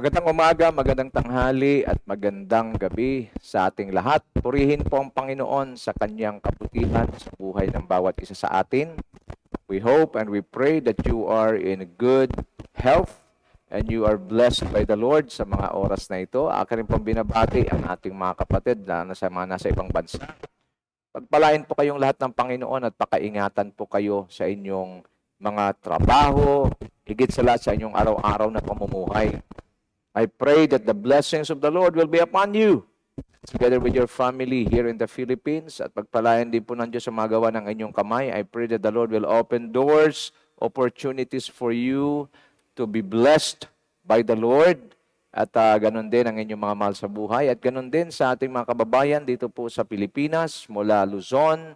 Magandang umaga, magandang tanghali at magandang gabi sa ating lahat. Purihin po ang Panginoon sa kanyang kabutihan sa buhay ng bawat isa sa atin. We hope and we pray that you are in good health and you are blessed by the Lord sa mga oras na ito. Akin rin pong binabati ang ating mga kapatid na nasa ibang bansa. Pagpalain po kayong lahat ng Panginoon at pakaingatan po kayo sa inyong mga trabaho, higit sa lahat sa inyong araw-araw na pamumuhay. I pray that the blessings of the Lord will be upon you, together with your family here in the Philippines. At pagpalain din po ng Diyos sa magawa ng inyong kamay. I pray that the Lord will open doors, opportunities for you to be blessed by the Lord. At ganun din ang inyong mga mahal sa buhay. At ganun din sa ating mga kababayan dito po sa Pilipinas, mula Luzon,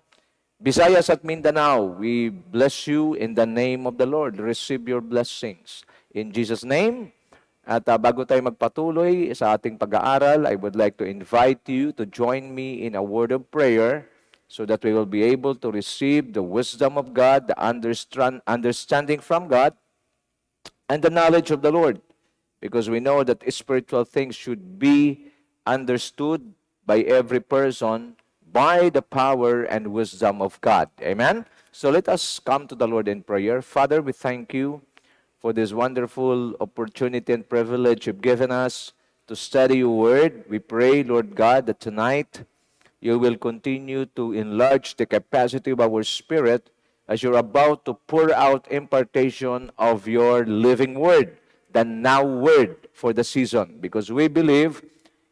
Visayas at Mindanao. We bless you in the name of the Lord. Receive your blessings. In Jesus' name. At bago tayo magpatuloy sa ating pag-aaral, I would like to invite you to join me in a word of prayer so that we will be able to receive the wisdom of God, the understanding from God, and the knowledge of the Lord. Because we know that spiritual things should be understood by every person by the power and wisdom of God. Amen? So let us come to the Lord in prayer. Father, we thank you for this wonderful opportunity and privilege you've given us to study your word. We pray, Lord God, that tonight you will continue to enlarge the capacity of our spirit as you're about to pour out impartation of your living word, the now word for the season. Because we believe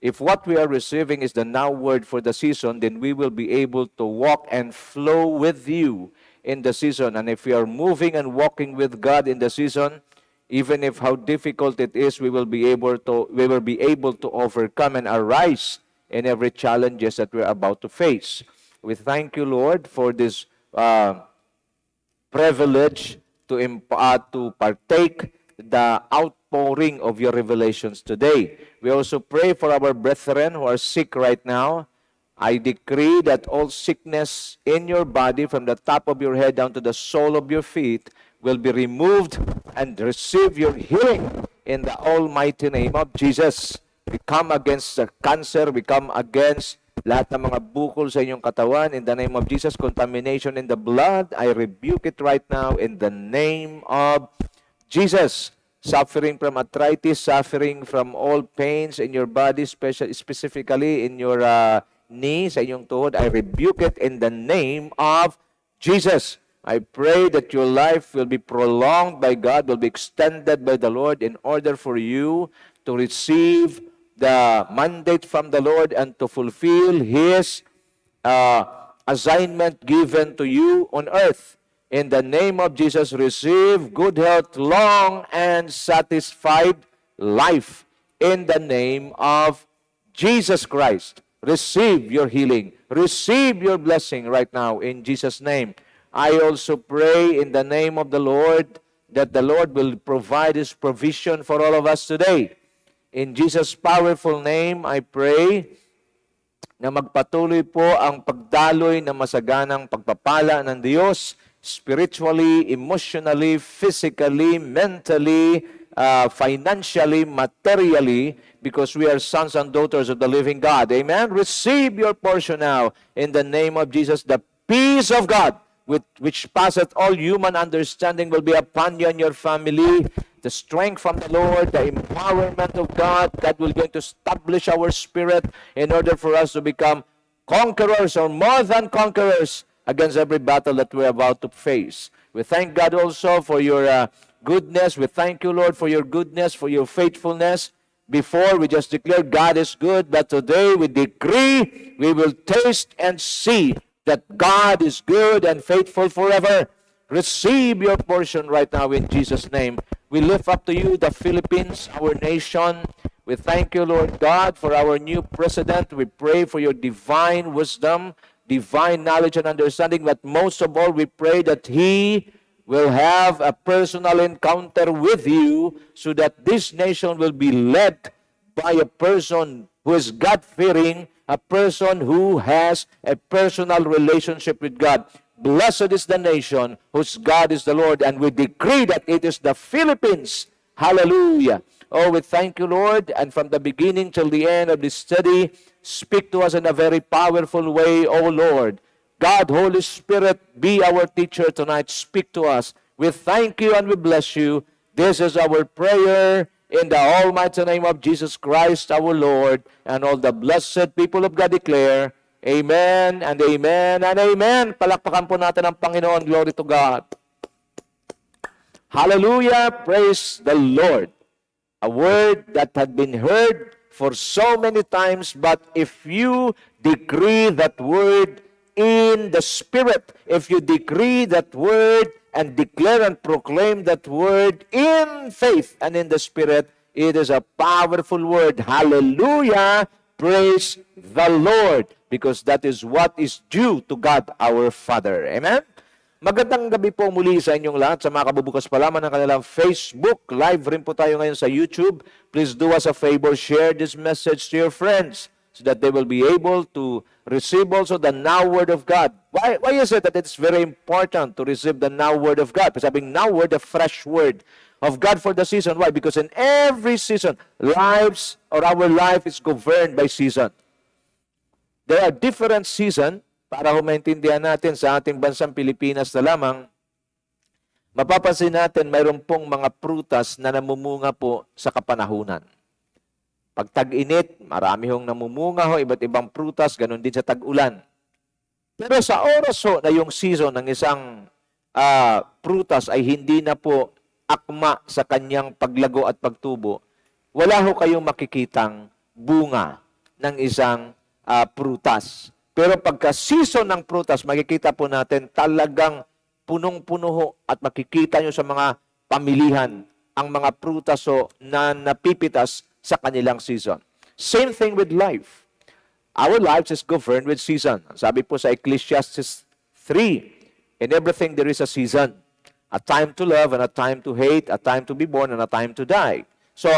if what we are receiving is the now word for the season, then we will be able to walk and flow with you in the season. And if we are moving and walking with God in the season, even if how difficult it is, we will be able to overcome and arise in every challenges that we're about to face. We thank you, Lord, for this privilege to partake the outpouring of your revelations today. We also pray for our brethren who are sick right now. I decree that all sickness in your body, from the top of your head down to the sole of your feet, will be removed and receive your healing in the almighty name of Jesus. We come against the cancer, we come against lahat ng mga bukol sa inyong katawan in the name of Jesus. Contamination in the blood, I rebuke it right now in the name of Jesus. Suffering from arthritis, suffering from all pains in your body, specifically in your knee, sa inyong tuhod, I rebuke it in the name of Jesus. I pray that your life will be prolonged by God, will be extended by the Lord in order for you to receive the mandate from the Lord and to fulfill His assignment given to you on earth. In the name of Jesus, receive good health, long and satisfied life. In the name of Jesus Christ. Receive your healing. Receive your blessing right now in Jesus' name. I also pray in the name of the Lord that the Lord will provide His provision for all of us today. In Jesus' powerful name, I pray na magpatuloy po ang pagdaloy na masaganang pagpapala ng Diyos spiritually, emotionally, physically, mentally, financially, materially, because we are sons and daughters of the living God. Amen? Receive your portion now in the name of Jesus. The peace of God, which passeth all human understanding, will be upon you and your family. The strength from the Lord, the empowerment of God, that will going to establish our spirit in order for us to become conquerors or more than conquerors against every battle that we're about to face. We thank God also for your goodness. We thank you, Lord, for your goodness, for your faithfulness. Before, we just declared God is good, but today we decree we will taste and see that God is good and faithful forever. Receive your portion right now in Jesus' name. We lift up to you the Philippines, our nation. We thank you, Lord God, for our new president. We pray for your divine wisdom, divine knowledge and understanding, but most of all, we pray that he will have a personal encounter with you so that this nation will be led by a person who is God-fearing, a person who has a personal relationship with God. Blessed is the nation whose God is the Lord, and we decree that it is the Philippines, hallelujah, Oh, we thank you, Lord, and from the beginning till the end of this study, speak to us in a very powerful way, oh Lord. God, Holy Spirit, be our teacher tonight. Speak to us. We thank you and we bless you. This is our prayer in the almighty name of Jesus Christ, our Lord, and all the blessed people of God declare, Amen and Amen and Amen. Palakpakan po natin ang Panginoon. Glory to God. Hallelujah. Praise the Lord. A word that had been heard for so many times, but if you decree that word in the Spirit, if you decree that word and declare and proclaim that word in faith and in the Spirit, it is a powerful word. Hallelujah! Praise the Lord, because that is what is due to God our Father. Amen? Magandang gabi po muli sa inyong lahat, sa mga kabubukas pa lamang ng kanilang Facebook. Live rin po tayo ngayon sa YouTube. Please do us a favor, share this message to your friends so that they will be able to receive also the now Word of God. Why is it that it's very important to receive the now Word of God? Because having now Word, the fresh Word of God for the season. Why? Because in every season, our life is governed by season. There are different seasons. Para maintindihan natin sa ating bansang Pilipinas na lamang, mapapansin natin mayroon pong mga prutas na namumunga po sa kapanahunan. Pag tag-init, marami hong namumunga ho, iba't ibang prutas, ganun din sa tag-ulan. Pero sa oras ho na yung season ng isang prutas ay hindi na po akma sa kanyang paglago at pagtubo, wala ho kayong makikitang bunga ng isang prutas. Pero pagka season ng prutas, makikita po natin talagang punong-puno ho at makikita nyo sa mga pamilihan ang mga prutas ho na napipitas sa kanilang season. Same thing with life. Our lives is governed with season. Sabi po sa Ecclesiastes 3, in everything there is a season. A time to love and a time to hate, a time to be born and a time to die. So,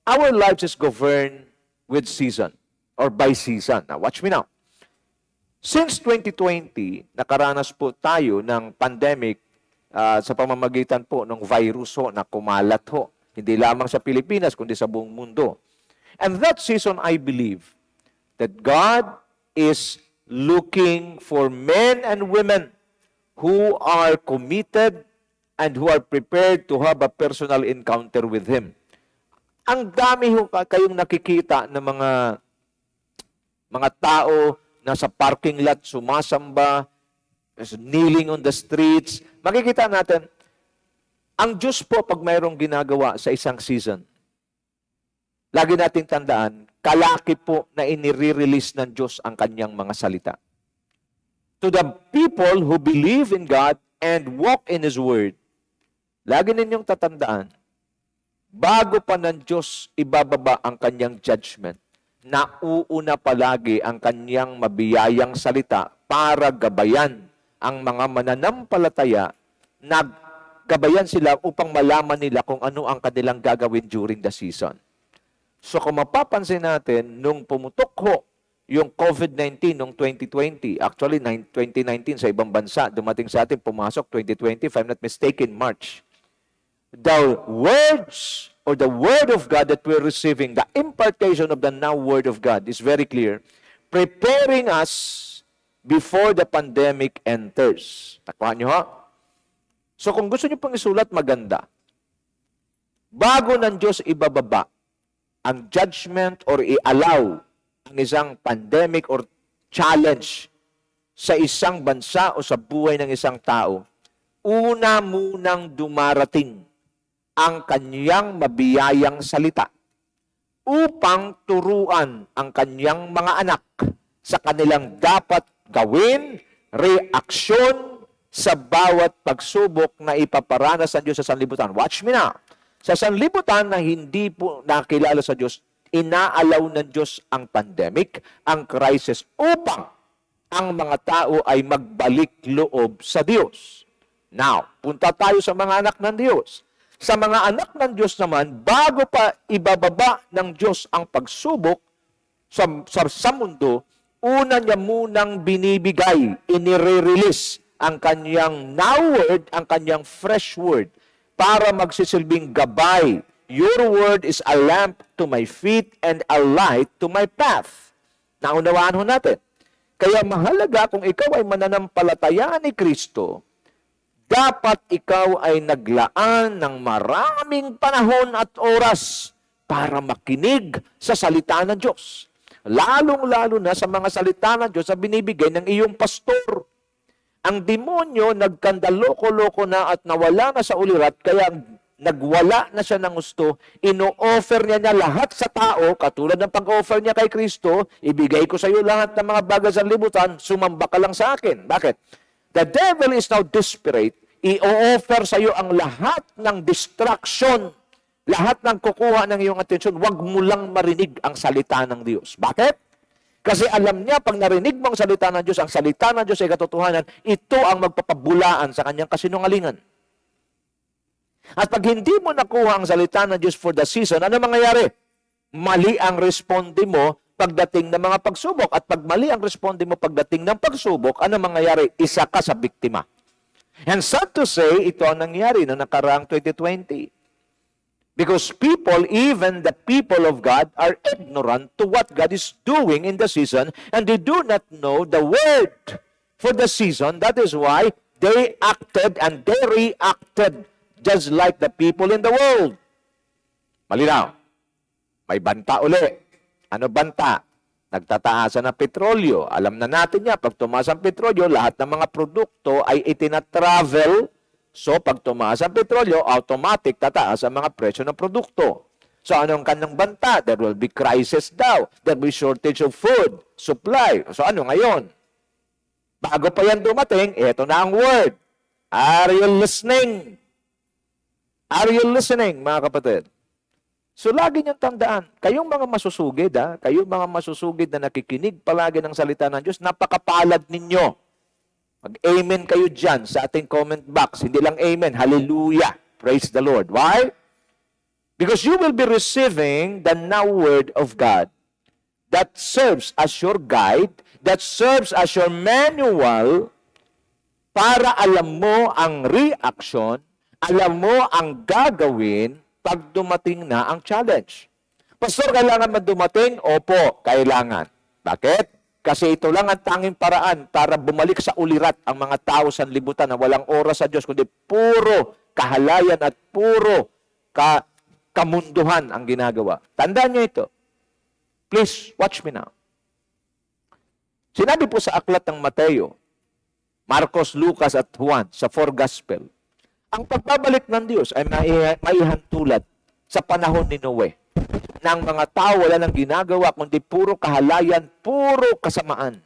our lives is governed with season or by season. Now, watch me now. Since 2020, nakaranas po tayo ng pandemic sa pamamagitan po ng virus ho na kumalat ho. Hindi lamang sa Pilipinas, kundi sa buong mundo. And that season, I believe that God is looking for men and women who are committed and who are prepared to have a personal encounter with Him. Ang dami ho kayong nakikita ng mga tao nasa parking lot, sumasamba, kneeling on the streets. Makikita natin, ang Diyos po pag mayroong ginagawa sa isang season, lagi nating tandaan, kalaki po na inire-release ng Diyos ang kanyang mga salita. To the people who believe in God and walk in His Word, lagi ninyong tatandaan, bago pa ng Diyos ibababa ang kanyang judgment, nauuna palagi ang kanyang mabiyayang salita para gabayan ang mga mananampalataya, naggabayan sila upang malaman nila kung ano ang kanilang gagawin during the season. So kung mapapansin natin, nung pumutok ho yung COVID-19 noong 2020, actually 2019 sa ibang bansa, dumating sa atin, pumasok 2020, if I'm not mistaken, March. The words or the Word of God that we're receiving, the impartation of the now Word of God is very clear, preparing us before the pandemic enters. Takpahan nyo ha? So kung gusto nyo pang isulat, maganda. Bago ng Diyos ibababa ang judgment or i-allow ang isang pandemic or challenge sa isang bansa o sa buhay ng isang tao, una munang dumarating ang kanyang mabiyayang salita upang turuan ang kanyang mga anak sa kanilang dapat gawin, reaksyon sa bawat pagsubok na ipaparanas ng Diyos sa sanlibutan. Watch me now. Sa sanlibutan na hindi po nakilala sa Diyos, inaalaw ng Diyos ang pandemic, ang crisis, upang ang mga tao ay magbalik loob sa Diyos. Now, punta tayo sa mga anak ng Diyos. Sa mga anak ng Diyos naman, bago pa ibababa ng Diyos ang pagsubok sa mundo, una niya munang binibigay, inire-release ang kanyang now word, ang kanyang fresh word, para magsisilbing gabay Your word is a lamp to my feet and a light to my path. Naunawaan ho natin. Kaya mahalaga kung ikaw ay mananampalataya ni Kristo, dapat ikaw ay naglaan ng maraming panahon at oras para makinig sa salita ng Diyos. Lalong-lalo na sa mga salita ng Diyos na binibigay ng iyong pastor. Ang demonyo nagkandaloko-loko na at nawala na sa ulirat, kaya nagwala na siya ng gusto, ino-offer niya lahat sa tao, katulad ng pag-offer niya kay Kristo, ibigay ko sa iyo lahat ng mga bagay sa libutan, sumamba ka lang sa akin. Bakit? The devil is now desperate, i-offer sa iyo ang lahat ng distraction, lahat ng kukuha ng iyong atensyon, wag mo lang marinig ang salita ng Diyos. Bakit? Kasi alam niya, pag narinig mo ang salita ng Diyos, ang salita ng Diyos ay katotohanan, ito ang magpapabulaan sa kanyang kasinungalingan. At pag hindi mo nakuha ang salita ng Diyos for the season, ano mangyayari? Mali ang responde mo pagdating ng mga pagsubok. At pag mali ang responde mo pagdating ng pagsubok, ano mangyayari? Isa ka sa biktima. And sad to say, ito ang nangyari na nakaraang 2020. Because people, even the people of God, are ignorant to what God is doing in the season, and they do not know the word for the season. That is why they acted and they reacted just like the people in the world. Malinaw. May banta uli. Ano banta? Nagtataasan ng petrolyo. Alam na natin yan, pag tumaas ang petrolyo, lahat ng mga produkto ay itinatravel. So, pag tumaas ang petrolyo, automatic tataas ang mga presyo ng produkto. So, anong kanyang banta? There will be crisis daw. There will be shortage of food, supply. So, ano ngayon? Bago pa yan dumating, eto na ang word. Are you listening? Are you listening, mga kapatid? So, lagi niyong tandaan, kayong mga masusugid, kayong mga masusugid na nakikinig palagi ng salita ng Diyos, napakapalad ninyo. Mag-amen kayo dyan sa ating comment box. Hindi lang amen, hallelujah. Praise the Lord. Why? Because you will be receiving the now word of God that serves as your guide, that serves as your manual para alam mo ang reaction, alam mo ang gagawin pag dumating na ang challenge. Pastor, kailangan man dumating? Opo, kailangan. Bakit? Kasi ito lang ang tanging paraan para bumalik sa ulirat ang mga tao sa libutan na walang oras sa Diyos, kundi puro kahalayan at puro kamunduhan ang ginagawa. Tandaan niyo ito. Please, watch me now. Sinabi po sa aklat ng Mateo, Marcos, Lucas at Juan sa 4 Gospel, ang pagbabalik ng Diyos ay maihantulad sa panahon ni Noe. Ng mga tao wala nang ginagawa kundi puro kahalayan, puro kasamaan.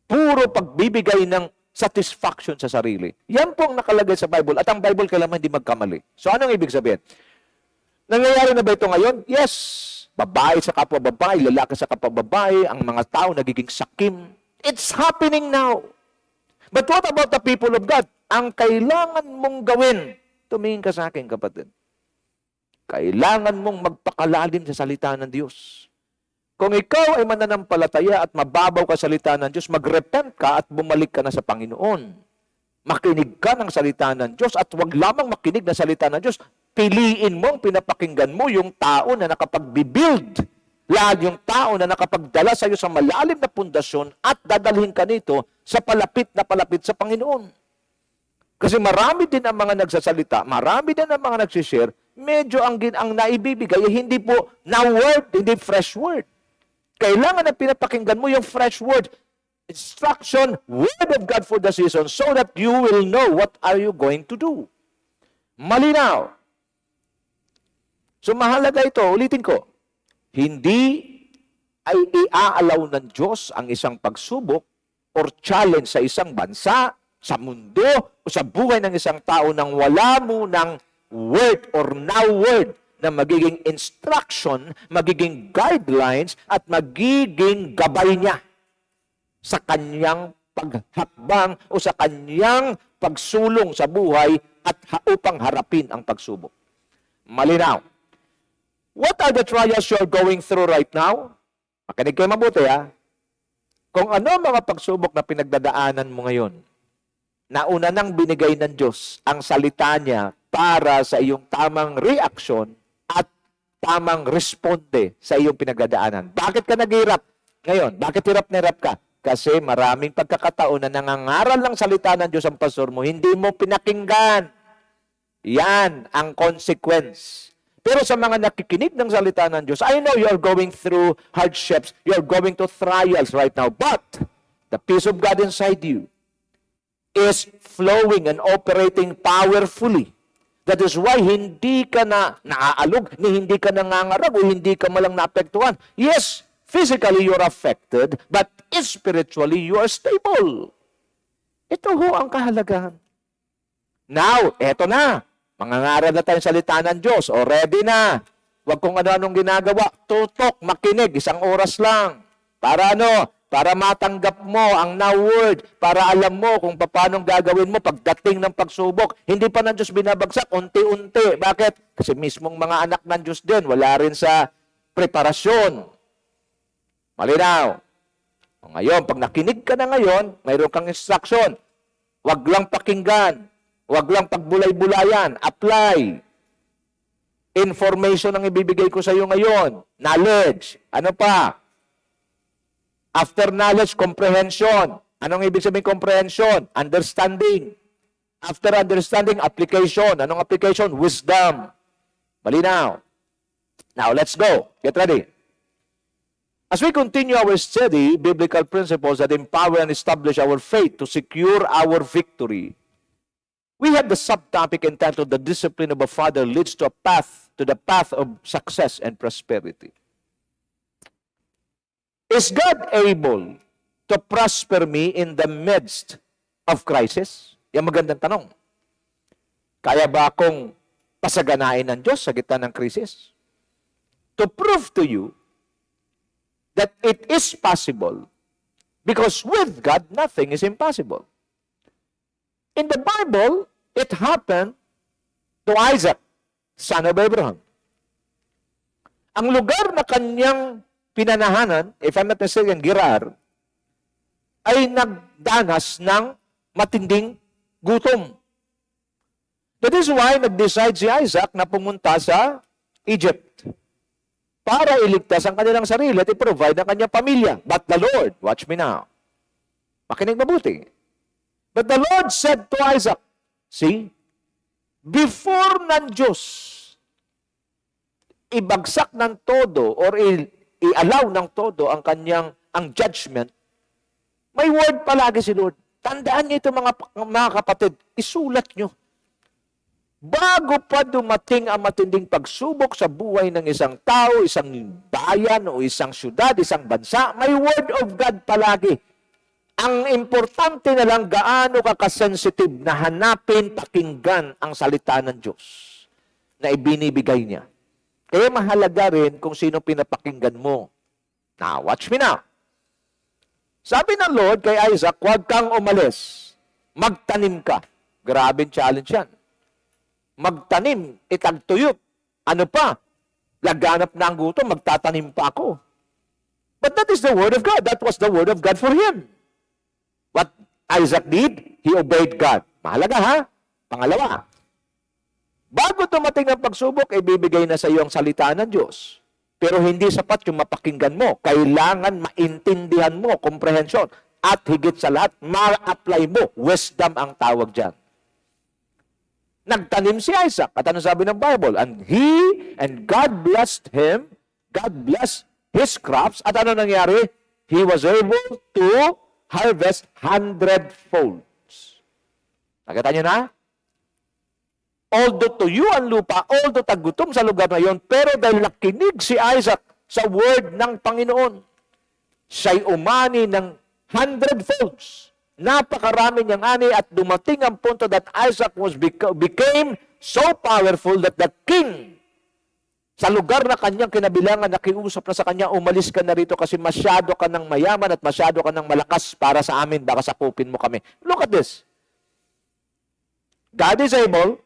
Puro pagbibigay ng satisfaction sa sarili. Yan po ang nakalagay sa Bible at ang Bible kailangan hindi magkamali. So anong ibig sabihin? Nangyayari na ba ito ngayon? Yes. Babae sa kapwa babae, lalaki sa kapwa babae, ang mga tao nagiging sakim. It's happening now. But what about the people of God? Ang kailangan mong gawin, tumingin ka sa akin, kapatid. Kailangan mong magpakalalim sa salita ng Diyos. Kung ikaw ay mananampalataya at mababaw ka sa salita ng Diyos, magrepent ka at bumalik ka na sa Panginoon. Makinig ka ng salita ng Diyos at huwag lamang makinig ng salita ng Diyos. Piliin mo, pinapakinggan mo yung tao na nakapag-build. Lalo yung tao na nakapagdala sa iyo sa malalim na pundasyon at dadalhin ka nito sa palapit sa Panginoon. Kasi marami din ang mga nagsasalita, marami din ang mga nagsishare, medyo ang naibibigay, hindi po now word, hindi fresh word. Kailangan na pinapakinggan mo yung fresh word, instruction, word of God for the season so that you will know what are you going to do. Malinaw. So mahalaga ito, ulitin ko, hindi ay iaalaw ng Diyos ang isang pagsubok or challenge sa isang bansa, sa mundo, o sa buhay ng isang tao nang wala mo ng word or now word na magiging instruction, magiging guidelines, at magiging gabay niya sa kanyang paghakbang o sa kanyang pagsulong sa buhay at upang harapin ang pagsubok. Malinaw. What are the trials you're going through right now? Makinig kayo mabuti, ha? Kung ano ang mga pagsubok na pinagdadaanan mo ngayon, nauna nang binigay ng Diyos ang salita niya para sa iyong tamang reaksyon at tamang responde sa iyong pinagdadaanan. Bakit ka naghihirap ngayon? Bakit hirap na hirap ka? Kasi maraming pagkakataon na nangangaral ng salita ng Diyos ang pastor mo, hindi mo pinakinggan. Yan ang consequence. Pero sa mga nakikinig ng salita ng Diyos, I know you're going through hardships, you're going to trials right now, but the peace of God inside you is flowing and operating powerfully. That is why hindi ka na naaalog, ni hindi ka nangangarag, o hindi ka malang naapektuhan. Yes, physically you're affected, but spiritually you are stable. Ito ho ang kahalagahan. Now, eto na. Mangangaral na tayong salita ng Diyos. O ready na. Huwag kung ano-anong ginagawa. Tutok, makinig, 1 oras lang. Para ano? Para matanggap mo ang now word, para alam mo kung paano gagawin mo pagdating ng pagsubok. Hindi pa ng Diyos binabagsak, unti-unti. Bakit? Kasi mismong mga anak ng Diyos din, wala rin sa preparasyon. Malinaw. O ngayon, pag nakinig ka na ngayon, mayroon kang instruction. Huwag lang pakinggan. Huwag lang pagbulay-bulayan. Apply. Information ang ibibigay ko sa iyo ngayon. Knowledge. Ano pa? After knowledge, comprehension. Anong ibig sabihin comprehension? Understanding. After understanding, application. Anong application? Wisdom. Malinaw. Now, let's go. Get ready. As we continue our study, biblical principles that empower and establish our faith to secure our victory, we have the subtopic entitled, The Discipline of a Father Leads to the path of success and prosperity. Is God able to prosper me in the midst of crisis? Yan magandang tanong. Kaya ba akong pasaganain ng Diyos sa gitna ng krisis? To prove to you that it is possible, because with God, nothing is impossible. In the Bible, it happened to Isaac, son of Abraham. Ang lugar na kanyang pinanahanan, if I'm not mistaken, Gerar, ay nagdanas ng matinding gutom. That is why nag-decide si Isaac na pumunta sa Egypt para iligtas ang kanilang sarili at i-provide ang kanyang pamilya. But the Lord, watch me now, makinig mabuti. But the Lord said to Isaac, see, before ng Diyos ibagsak ng todo or i-allow ng todo ang ang judgment, may word palagi si Lord. Tandaan niyo ito mga kapatid, isulat niyo. Bago pa dumating ang matinding pagsubok sa buhay ng isang tao, isang bayan o isang syudad, isang bansa, may word of God palagi. Ang importante na lang gaano ka kasensitive na hanapin, pakinggan ang salita ng Diyos na ibinibigay niya. Kaya mahalaga rin kung sino pinapakinggan mo. Now, watch me now. Sabi ng Lord kay Isaac, huwag kang umalis. Magtanim ka. Grabing challenge yan. Magtanim, itagtuyot. Ano pa? Laganap na ang gutom, magtatanim pa ako. But that is the word of God. That was the word of God for him. What Isaac did, he obeyed God. Mahalaga ha? Pangalawa, bago dumating ang pagsubok, ibibigay na sa iyo ang salita ng Diyos. Pero hindi sapat yung mapakinggan mo. Kailangan maintindihan mo, komprehensyon. At higit sa lahat, ma-apply mo. Wisdom ang tawag dyan. Nagtanim si Isaac. At ano sabi ng Bible? And God blessed him. God blessed his crops. At ano nangyari? He was able to harvest 100-folds. Nakita niyo na? Although tuyo ang lupa, although tagutom sa lugar na yon, pero dahil nakinig si Isaac sa word ng Panginoon, siya'y umani ng 100-folds. Napakarami niyang ani at dumating ang punto that Isaac became so powerful that the king sa lugar na kanyang kinabilangan, nakiusap na sa kanya, umalis ka na rito kasi masyado ka ng mayaman at masyado ka ng malakas para sa amin, baka sakupin mo kami. Look at this. God is able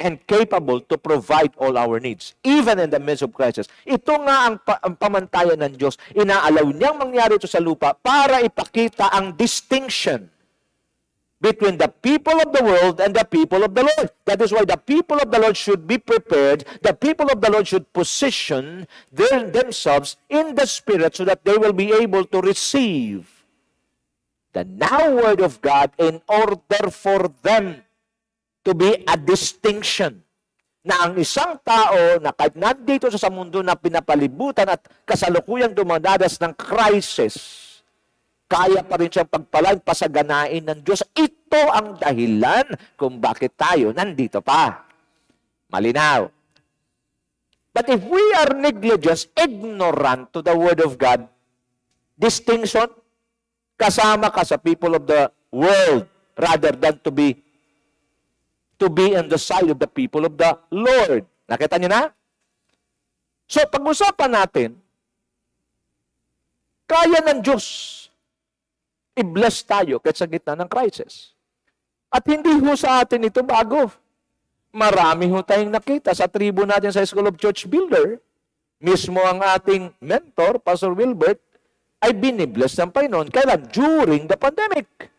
and capable to provide all our needs, even in the midst of crisis. Ito nga ang pamantayan ng Diyos. Inaalaw niyang mangyari ito sa lupa para ipakita ang distinction between the people of the world and the people of the Lord. That is why the people of the Lord should be prepared. The people of the Lord should position themselves in the Spirit so that they will be able to receive the now Word of God in order for them to be a distinction. Na ang isang tao na kahit nandito sa mundo na pinapalibutan at kasalukuyang dumadanas ng crisis, kaya pa rin siyang pagpalaan, pasaganain ng Diyos. Ito ang dahilan kung bakit tayo nandito pa. Malinaw. But if we are negligent, ignorant to the Word of God, distinction, kasama ka sa people of the world rather than to be on the side of the people of the Lord. Nakita niyo na? So, pag-usapan natin, kaya ng Diyos i-bless tayo kahit sa gitna ng crisis. At hindi ho sa atin ito bago. Marami ho tayong nakita sa tribo natin sa School of Church Builder. Mismo ang ating mentor, Pastor Wilbert, ay binibless ng Panginoon. Kailan? During the pandemic.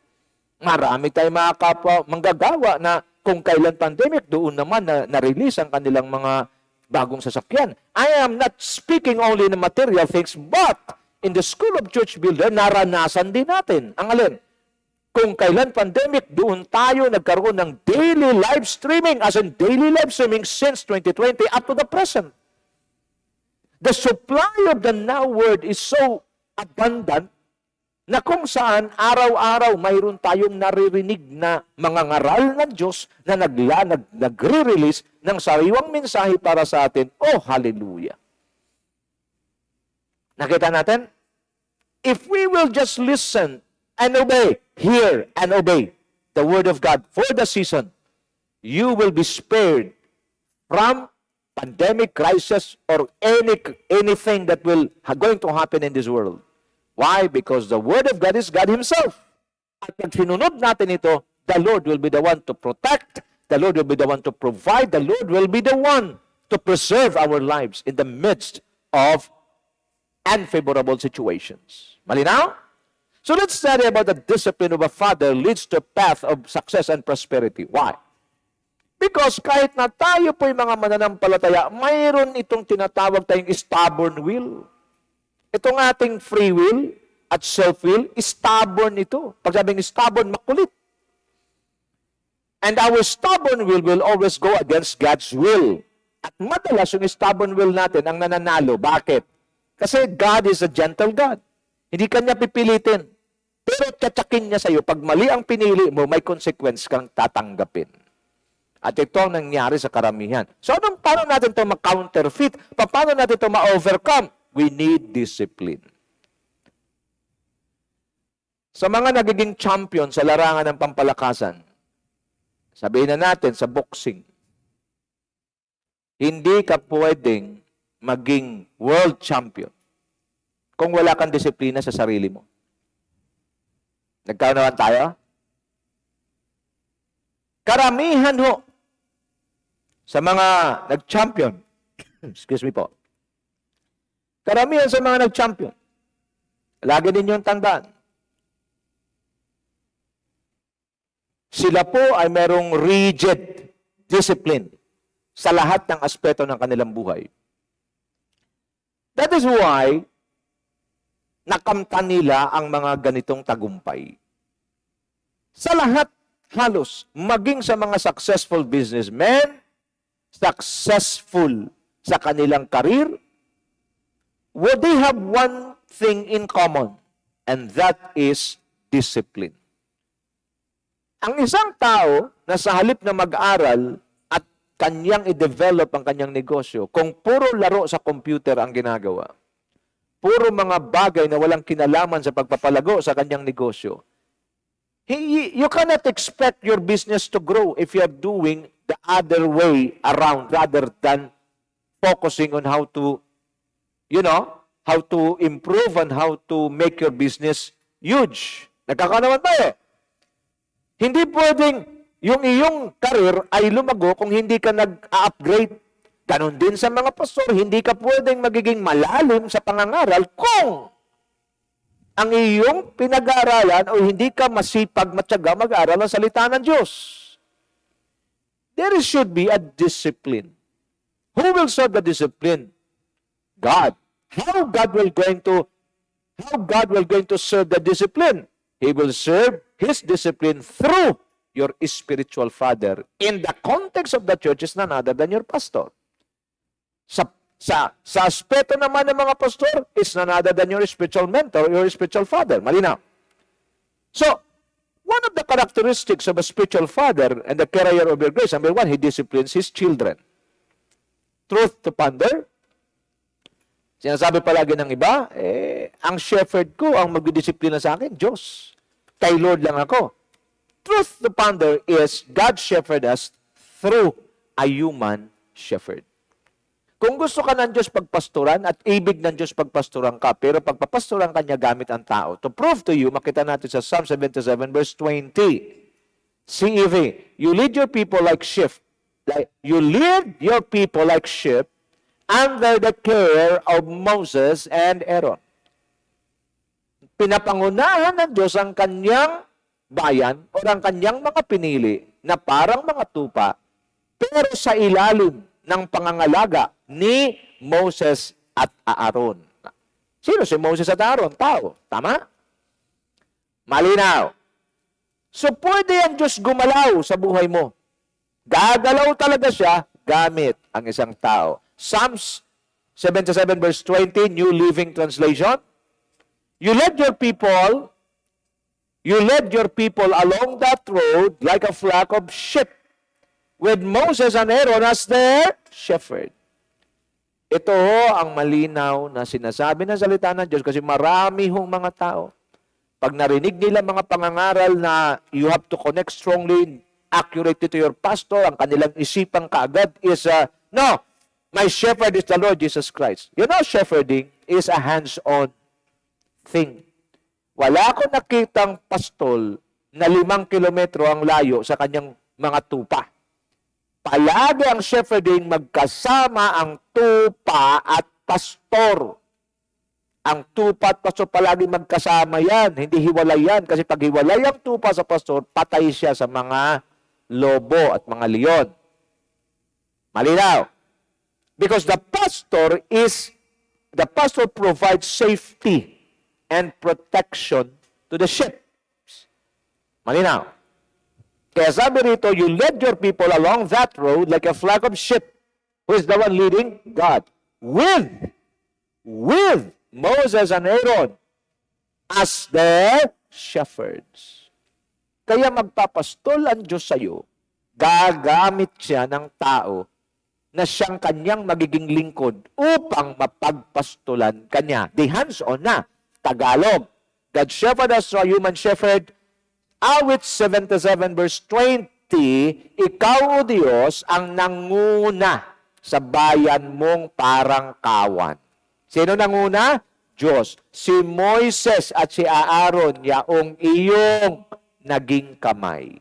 Marami tayong mga kapwa manggagawa na kung kailan pandemic, doon naman na-release ang kanilang mga bagong sasakyan. I am not speaking only in material things, but in the School of Church Builder, naranasan din natin. Ang alin? Kung kailan pandemic, doon tayo nagkaroon ng daily live streaming, as in daily live streaming since 2020 up to the present. The supply of the now word is so abundant na kung saan araw-araw mayroon tayong naririnig na mga ngaral ng Diyos na nagre-release ng sariwang mensahe para sa atin. Oh, hallelujah! Nakita natin? If we will just listen and obey, hear and obey the Word of God for the season, you will be spared from pandemic, crisis, or anything that will going to happen in this world. Why? Because the Word of God is God Himself. At pag sinunod natin ito, the Lord will be the one to protect, the Lord will be the one to provide, the Lord will be the one to preserve our lives in the midst of unfavorable situations. Malinaw? So let's study about the discipline of a father leads to a path of success and prosperity. Why? Because kahit na tayo po'y mga mananampalataya, mayroon itong tinatawag tayong stubborn will. Itong ating free will at self-will, stubborn ito. Pag sabing stubborn, makulit. And our stubborn will always go against God's will. At madalas yung stubborn will natin ang nananalo. Bakit? Kasi God is a gentle God. Hindi kanya pipilitin. Pero tatsakin niya sa'yo, pag mali ang pinili mo, may consequence kang tatanggapin. At ito ang nangyari sa karamihan. So, paano natin ito ma-counterfeit? Paano natin ito ma-overcome? We need discipline. Sa mga nagiging champion sa larangan ng pampalakasan, sabihin na natin sa boxing, hindi ka pwedeng maging world champion kung wala kang disiplina sa sarili mo. Nagkaunawan tayo? Karamihan ho sa mga nag-champion, excuse me po, karamihan sa mga nag-champion, lagi ninyong tandaan, sila po ay merong rigid discipline sa lahat ng aspeto ng kanilang buhay. That is why nakamtan nila ang mga ganitong tagumpay. Sa lahat halos, maging sa mga successful businessmen, successful sa kanilang career, would they have one thing in common, and that is discipline. Ang isang tao na sa halip na mag-aral at kanyang i-develop ang kanyang negosyo, kung puro laro sa computer ang ginagawa, puro mga bagay na walang kinalaman sa pagpapalago sa kanyang negosyo, you cannot expect your business to grow if you are doing the other way around rather than focusing on how to, how to improve and how to make your business huge. Nagkakanaman tayo. Hindi pwedeng yung iyong career ay lumago kung hindi ka nag-upgrade. Ganon din sa mga pastor, hindi ka pwedeng magiging malalim sa pangangaral kung ang iyong pinag-aaralan o hindi ka masipag matyaga mag-aral ng salita ng Diyos. There should be a discipline. Who will serve the discipline? God. How God will going to serve the discipline? He will serve His discipline through your spiritual father. In the context of the church is none other than your pastor. Sa aspeto naman ng mga pastor is none other than your spiritual mentor, your spiritual father. Malinaw. So, one of the characteristics of a spiritual father and the carrier of your grace, number one, he disciplines his children. Truth to ponder. Sinasabi palagi ng iba, ang shepherd ko ang magdidisiplina sa akin, Diyos. Kay Lord lang ako. Truth to ponder is God shepherd us through a human shepherd. Kung gusto ka ng Diyos pagpasturan at ibig ng Diyos pagpasturan ka, pero pagpapasturan ka niya gamit ang tao. To prove to you, makita natin sa Psalm 77 verse 20. CEV, you lead your people like sheep. You lead your people like sheep under the care of Moses and Aaron. Pinapangunahan ng Diyos ang kanyang bayan o ang kanyang mga pinili na parang mga tupa, pero sa ilalim ng pangangalaga ni Moses at Aaron. Sino si Moses at Aaron? Tao. Tama? Malinaw. So, pwede ang Diyos gumalaw sa buhay mo. Gagalaw talaga siya gamit ang isang tao. Psalms 77 verse 20, New Living Translation. You led your people along that road like a flock of sheep, with Moses and Aaron as their shepherd. Ito ang malinaw na sinasabi ng salita ng Diyos kasi marami hong mga tao. Pag narinig nila mga pangangaral na you have to connect strongly, accurately to your pastor, ang kanilang isipang kaagad is, no, my shepherd is the Lord Jesus Christ. You know, shepherding is a hands-on thing. Wala akong nakitang pastol na 5 kilometro ang layo sa kanyang mga tupa. Palagi ang shepherding magkasama ang tupa at pastor. Ang tupa at pastor palagi magkasama yan. Hindi hiwalay yan. Kasi pag hiwalay ang tupa sa pastor, patay siya sa mga lobo at mga leon. Malinaw. Because the pastor provides safety and protection to the sheep. Malinaw. Kaya sabi rito, you led your people along that road like a flock of sheep. Who is the one leading? God. With Moses and Aaron as their shepherds. Kaya magpapastol ang Diyos sa iyo, gagamit siya ng tao na siyang kanyang magiging lingkod upang mapagpastulan kanya. The hands-on na. Tagalog. God shepherd us through a human shepherd. Awit 77 verse 20, ikaw, O Diyos, ang nanguna sa bayan mong parang kawan. Sino nanguna? Diyos. Si Moises at si Aaron, yaong iyong naging kamay.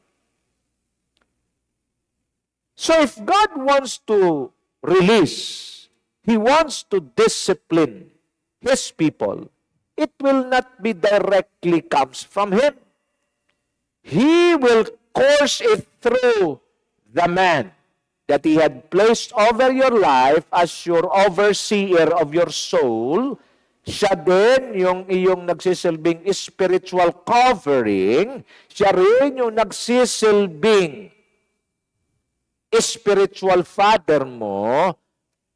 So if God wants to release, He wants to discipline His people, it will not be directly comes from Him. He will course it through the man that He had placed over your life as your overseer of your soul. Siya din yung iyong nagsisilbing spiritual covering. Siya rin yung nagsisilbing spiritual father mo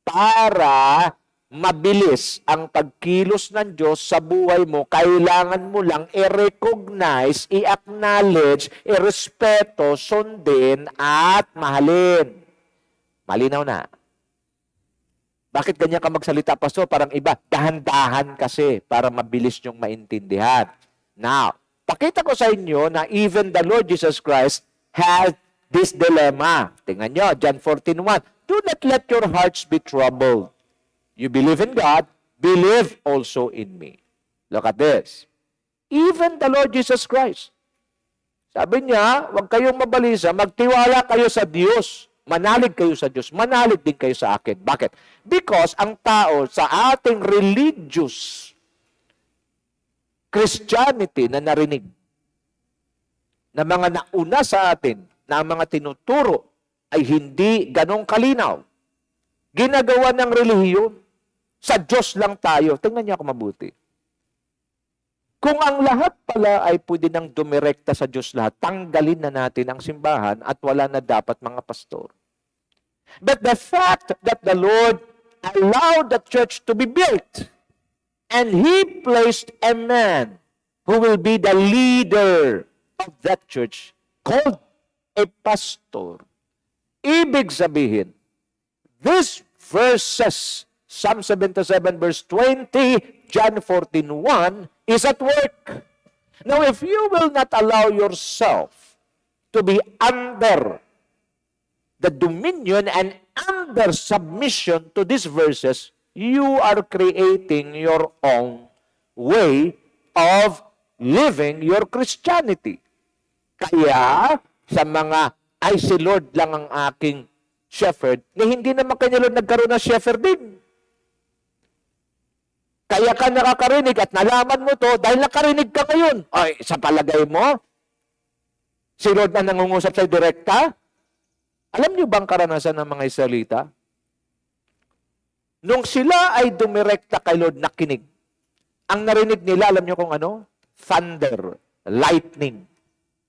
para mabilis ang pagkilos ng Diyos sa buhay mo. Kailangan mo lang i-recognize, i-acknowledge, i-respeto, sundin, at mahalin. Malinaw na. Bakit ganyan ka magsalita, Pastor? Parang iba. Dahan-dahan kasi para mabilis niyong maintindihan. Now, pakita ko sa inyo na even the Lord Jesus Christ had this dilemma. Tingnan nyo, John 14:1. Do not let your hearts be troubled. You believe in God, believe also in me. Look at this. Even the Lord Jesus Christ. Sabi niya, huwag kayong mabalisa, magtiwala kayo sa Diyos. Manalig kayo sa Diyos. Manalig din kayo sa akin. Bakit? Because ang tao sa ating religious Christianity na narinig na mga nauna sa atin na ang mga tinuturo ay hindi ganong kalinaw. Ginagawa ng relihiyon. Sa Diyos lang tayo. Tingnan niyo ako mabuti. Kung ang lahat pala ay pwede nang dumirekta sa Diyos lahat, tanggalin na natin ang simbahan at wala na dapat mga pastor. But the fact that the Lord allowed the church to be built and He placed a man who will be the leader of that church called a pastor. Ibig sabihin, these verses, Psalm 77 verse 20, John 14:1, is at work. Now, if you will not allow yourself to be under the dominion and under submission to these verses, you are creating your own way of living your Christianity. Kaya, sa mga, ay si Lord lang ang aking shepherd, na hindi naman kanya Lord nagkaroon ng shepherd din. Kaya ka nakakarinig at nalaman mo to dahil nakarinig ka ngayon. Ay, sa palagay mo, si Lord na nangungusap sa'yo direkta? Alam niyo bang karanasan ng mga Israelita? Nung sila ay dumirekta kay Lord nakinig, ang narinig nila, alam niyo kung ano? Thunder, lightning.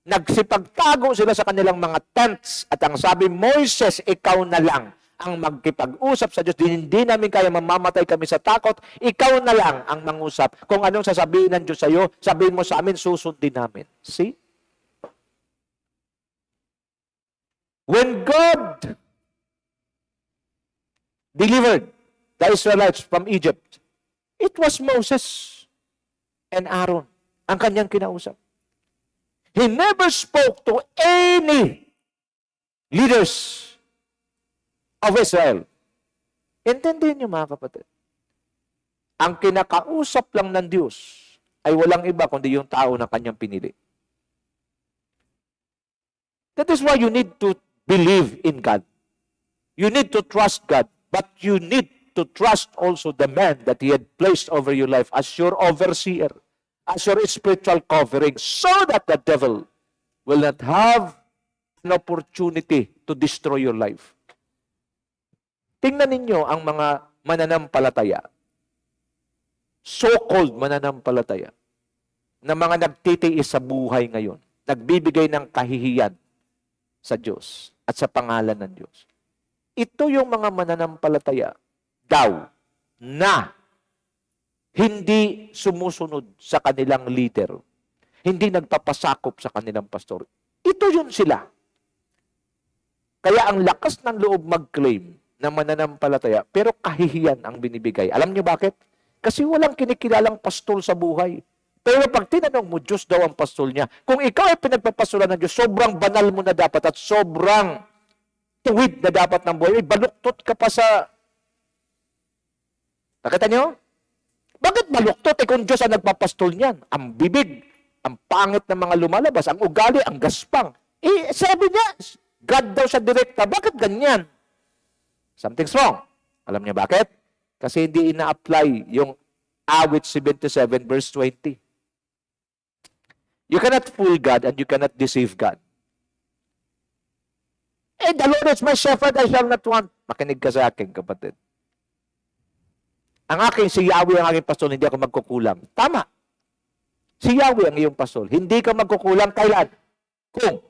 Nagsipagtago sila sa kanilang mga tents at ang sabi, Moises, ikaw na lang ang magkipag-usap sa Diyos. Hindi namin kaya mamamatay kami sa takot. Ikaw na lang ang mangusap. Kung anong sasabihin ng Diyos sa iyo, sabihin mo sa amin, susundin namin. See? When God delivered the Israelites from Egypt, it was Moses and Aaron ang kanyang kinausap. He never spoke to any leaders of Israel. Intindihin niyo mga kapatid. Ang kinakausap lang ng Diyos ay walang iba kundi yung tao na kanyang pinili. That is why you need to believe in God. You need to trust God, but you need to trust also the man that He had placed over your life as your overseer, as your spiritual covering, so that the devil will not have an opportunity to destroy your life. Tingnan ninyo ang mga mananampalataya, so-called mananampalataya, na mga nagtitiis sa buhay ngayon, nagbibigay ng kahihiyan sa Diyos at sa pangalan ng Diyos. Ito yung mga mananampalataya daw na hindi sumusunod sa kanilang leader, hindi nagpapasakop sa kanilang pastor. Ito yun sila. Kaya ang lakas ng loob mag-claim na mananampalataya, pero kahihiyan ang binibigay. Alam niyo bakit? Kasi walang kinikilalang pastol sa buhay. Pero pag tinanong mo, Diyos daw ang pastol niya. Kung ikaw ay pinagpapastolan ng Diyos, sobrang banal mo na dapat at sobrang tuwid na dapat ng buhay. Baluktot ka pa sa... Nakita niyo? Bakit baluktot? Kung Diyos ang nagpapastol niyan, ang bibig, ang pangit ng mga lumalabas, ang ugali, ang gaspang. Sabi niya, God daw siya direkta. Bakit ganyan? Something's wrong. Alam niyo bakit? Kasi hindi ina-apply yung awit 77 verse 20. You cannot fool God and you cannot deceive God. The Lord is my shepherd, I shall not want. Makinig ka sa akin, kapatid. Ang aking si Yahweh ang aking pastor, hindi ako magkukulang. Tama. Si Yahweh ang iyong pastor. Hindi ka magkukulang kailan? Kung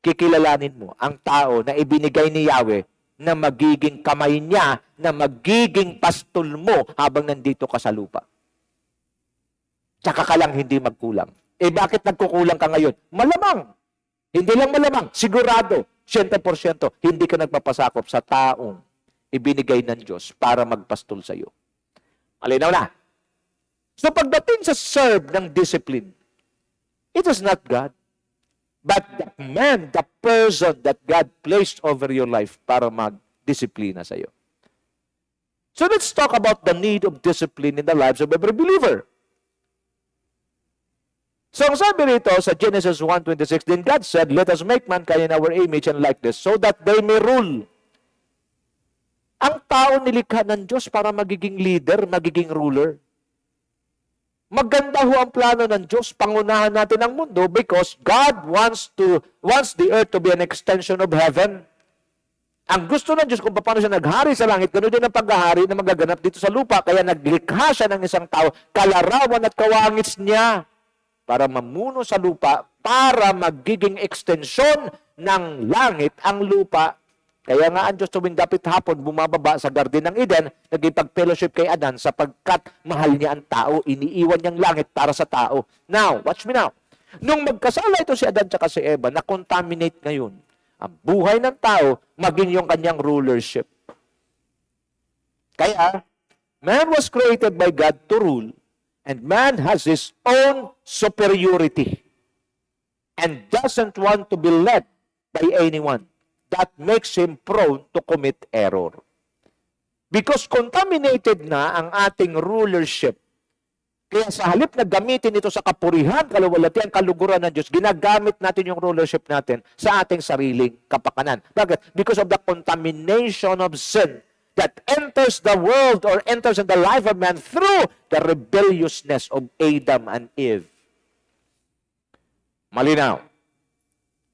kikilalanin mo ang tao na ibinigay ni Yahweh na magiging kamay niya, na magiging pastol mo habang nandito ka sa lupa. Tsaka ka lang hindi magkulang. Bakit nagkukulang ka ngayon? Malamang. Hindi lang malamang. Sigurado. 100% hindi ka nagpapasakop sa taong ibinigay ng Diyos para magpastol sa iyo. Malinaw na. So pagdating sa serve ng discipline, it is not God, but the man, the person that God placed over your life para mag-disiplina sa iyo. So let's talk about the need of discipline in the lives of every believer. So ang sabi rito sa Genesis 1:26, then God said, let us make mankind in our image and likeness so that they may rule. Ang tao nilikha ng Diyos para magiging leader, magiging ruler. Maganda ho ang plano ng Diyos, pangunahan natin ang mundo because God wants the earth to be an extension of heaven. Ang gusto ng Diyos kung paano siya naghari sa langit, ganoon din ang paghahari na magaganap dito sa lupa. Kaya naglikha siya ng isang tao, kalarawan at kawangis niya para mamuno sa lupa, para magiging extension ng langit ang lupa. Kaya nga ang Diyos tuwing dapit hapon, bumababa sa Garden ng Eden, nagipag-fellowship kay Adan sapagkat mahal niya ang tao, iniiwan niyang langit para sa tao. Now, watch me now. Nung magkasala ito si Adan at si Eva, na-contaminate ngayon ang buhay ng tao, maging yung kanyang rulership. Kaya, man was created by God to rule, and man has his own superiority and doesn't want to be led by anyone. That makes him prone to commit error. Because contaminated na ang ating rulership. Kaya sa halip na gamitin ito sa kapurihan, kaluwalhatian, kaluguran ng Diyos, ginagamit natin yung rulership natin sa ating sariling kapakanan. Bakit? Because of the contamination of sin that enters the world or enters in the life of man through the rebelliousness of Adam and Eve. Malinaw.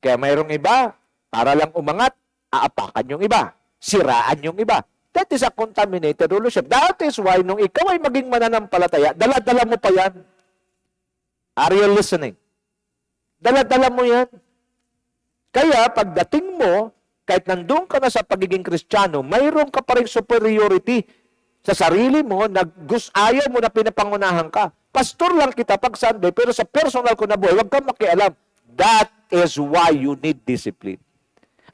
Kaya mayroong iba, para lang umangat, aapakan yung iba. Siraan yung iba. That is a contaminated rulership. That is why, nung ikaw ay maging mananampalataya, dala-dala mo pa yan. Are you listening? Dala-dala mo yan. Kaya, pagdating mo, kahit nandun ka na sa pagiging Kristiyano, mayroon ka pa rin superiority sa sarili mo, ayaw mo na pinapangunahan ka. Pastor lang kita pag Sunday, pero sa personal ko na buhay, huwag kang makialam. That is why you need discipline.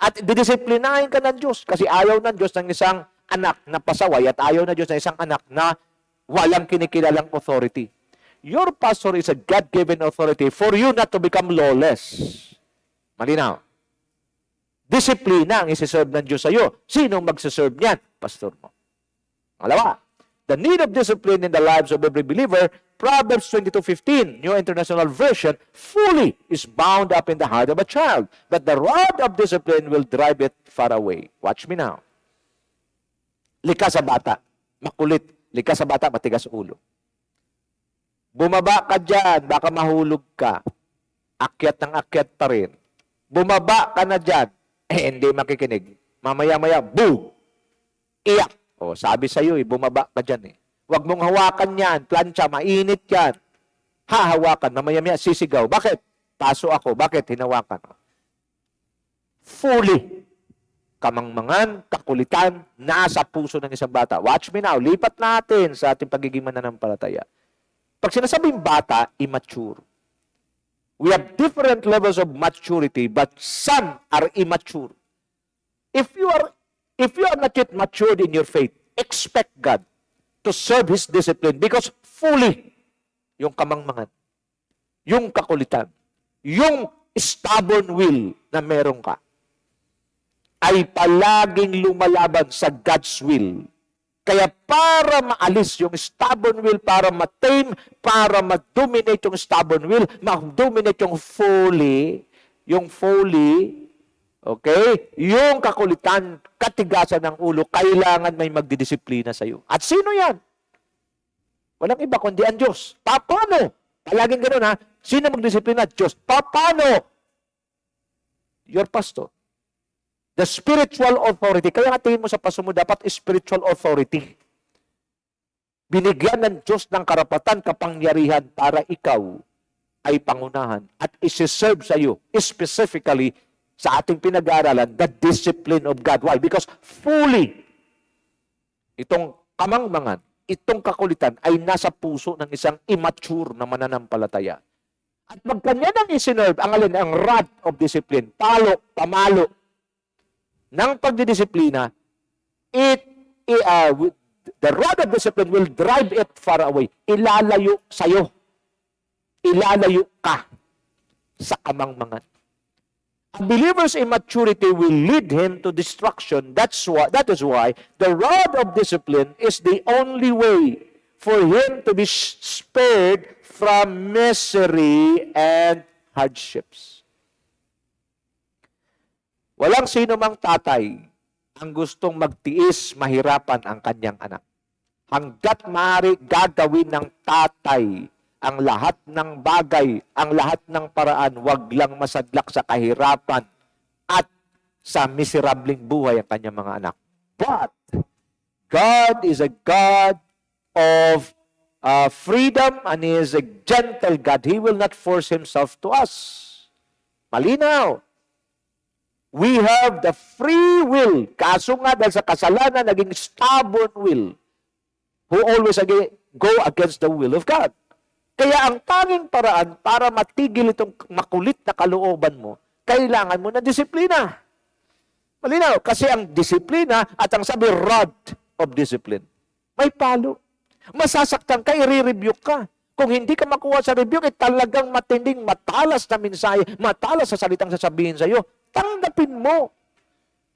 At didisiplinahin ka ng Diyos kasi ayaw ng Diyos ng isang anak na pasaway at ayaw na Diyos ng isang anak na walang kinikilalang authority. Your pastor is a God-given authority for you not to become lawless. Malinaw. Disiplina ang isi-serve ng Diyos sa iyo. Sinong magsiserve niyan? Pastor mo. Malawa. The need of discipline in the lives of every believer, Proverbs 22:15, New International Version, fully is bound up in the heart of a child, but the rod of discipline will drive it far away. Watch me now. Likas sa bata, makulit. Likas sa bata, matigas ulo. Bumaba ka dyan, baka mahulog ka. Akyat ng akyat pa rin. Bumaba ka na dyan, hindi makikinig. Mamaya-maya, boo! Iyak. O, sabi sa'yo, bumaba ka dyan eh. Huwag mong hawakan yan, plancha, mainit yan. Hahawakan, mamaya-maya, sisigaw. Bakit? Paso ako. Bakit? Hinawakan. Fully. Kamangmangan, kakulitan, nasa puso ng isang bata. Watch me now. Lipat natin sa ating pagiging mananampalataya. Pag sinasabing bata, immature. We have different levels of maturity, but some are immature. If you are not yet matured in your faith, expect God to serve His discipline because fully yung kamangmangan, yung kakulitan, yung stubborn will na meron ka, ay palaging lumalaban sa God's will. Kaya para maalis yung stubborn will, para ma-tame, para ma-dominate yung stubborn will, ma-dominate yung folly, okay? Yung kakulitan, katigasan ng ulo, kailangan may magdidisiplina sa iyo. At sino yan? Walang iba kundi ang Diyos. Paano? Palaging ganoon ha. Sino magdisiplina? Diyos. Paano? Your pastor. The spiritual authority. Kaya nga tingin mo sa paso mo, dapat spiritual authority. Binigyan ng Diyos ng karapatan, kapangyarihan para ikaw ay pangunahan at isi-serve sa iyo, specifically sa ating pinag-aaralan, the discipline of God. Why? Because fully, itong kamangmangan, itong kakulitan ay nasa puso ng isang immature na mananampalataya. At magkanya nang isinerve, ang alin, ang rod of discipline, pamalo, ng pagdidisiplina, the rod of discipline will drive it far away. Ilalayo sa'yo. Ilalayo ka sa kamangmangan. A believer's immaturity will lead him to destruction. That is why the rod of discipline is the only way for him to be spared from misery and hardships. Walang sino mang tatay ang gustong magtiis, mahirapan ang kanyang anak. Hanggat maaari gagawin ng tatay ang lahat ng bagay, ang lahat ng paraan, wag lang masadlak sa kahirapan at sa miserableng buhay ang kanyang mga anak. But God is a God of freedom and He is a gentle God. He will not force Himself to us. Malinaw. We have the free will. Kaso nga dahil sa kasalanan, naging stubborn will who always go against the will of God. Kaya ang tanging paraan para matigil itong makulit na kalooban mo, kailangan mo ng disiplina. Malinaw, kasi ang disiplina at ang sabi rod of discipline, may palo. Masasaktan ka, i-rebuke ka. Kung hindi ka makuha sa rebuke, talagang matinding matalas na mensahe, matalas sa salitang sasabihin sa iyo, tanggapin mo.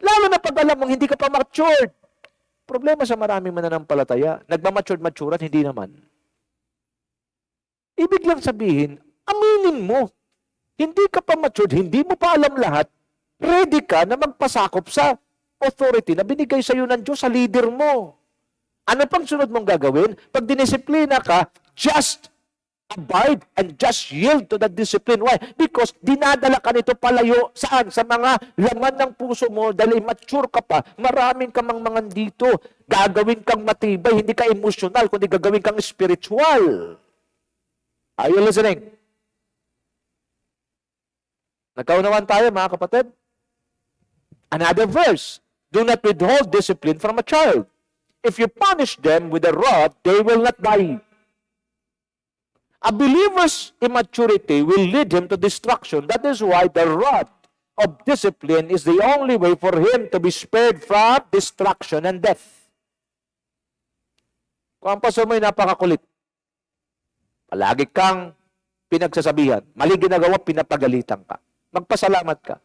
Lalo na pag alam mong hindi ka pa matured. Problema sa maraming mananampalataya, nagmamature-maturean, hindi naman. Ibig lang sabihin, aminin mo. Hindi ka pa matured, hindi mo pa alam lahat, ready ka na magpasakop sa authority na binigay sa iyo ng Diyos sa leader mo. Ano pang sunod mong gagawin? Pag dinisiplina ka, just abide and just yield to that discipline. Why? Because dinadala ka nito palayo saan? Sa mga laman ng puso mo dahil immature ka pa. Maraming kamangmangan dito. Gagawin kang matibay, hindi ka emotional, kundi gagawin kang spiritual. Are you listening? Nagkaunawan tayo, mga kapatid? Another verse. Do not withhold discipline from a child. If you punish them with a rod, they will not die. A believer's immaturity will lead him to destruction. That is why the rod of discipline is the only way for him to be spared from destruction and death. Kung ang pastor mo ay napakakulit, palagi kang pinagsasabihan, mali ginagawa, pinapagalitan ka. Magpasalamat ka.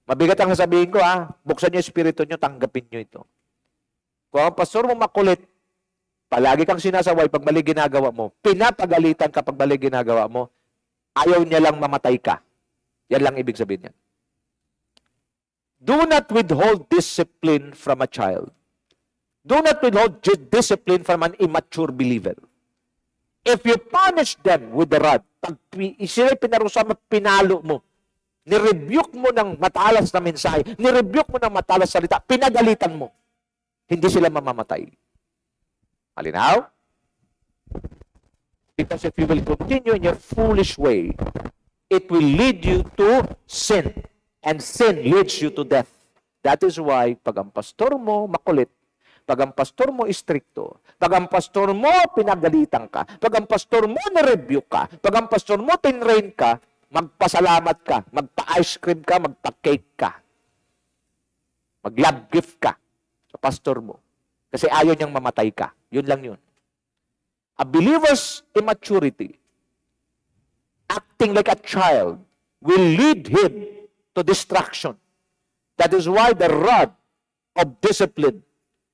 Mabigat ang sasabihin ko, buksan niyo yung espiritu niyo, tanggapin niyo ito. Kung ang pastor mo makulit, palagi kang sinasaway pag mali ginagawa mo, pinapagalitan ka pag mali ginagawa mo, ayaw niya lang mamatay ka. Yan lang ibig sabihin niya. Do not withhold discipline from a child. Do not withhold discipline from an immature believer. If you punish them with the rod, pag sila pinarusa mo, pinalo mo, nirebuke mo ng matalas na mensahe, nirebuke mo ng matalas salita, pinagalitan mo, hindi sila mamamatay. Malinaw? Because if you will continue in your foolish way, it will lead you to sin. And sin leads you to death. That is why, pag ang pastor mo makulit, pag ang pastor mo istrikto, pag ang pastor mo pinagalitan ka, pag ang pastor mo nirebuke ka, pag ang pastor mo tinrain ka, magpasalamat ka, magpa-ice cream ka, magpa-cake ka, mag-love gift ka sa pastor mo. Kasi ayaw niyang mamatay ka. Yun lang yun. A believer's immaturity, acting like a child, will lead him to destruction. That is why the rod of discipline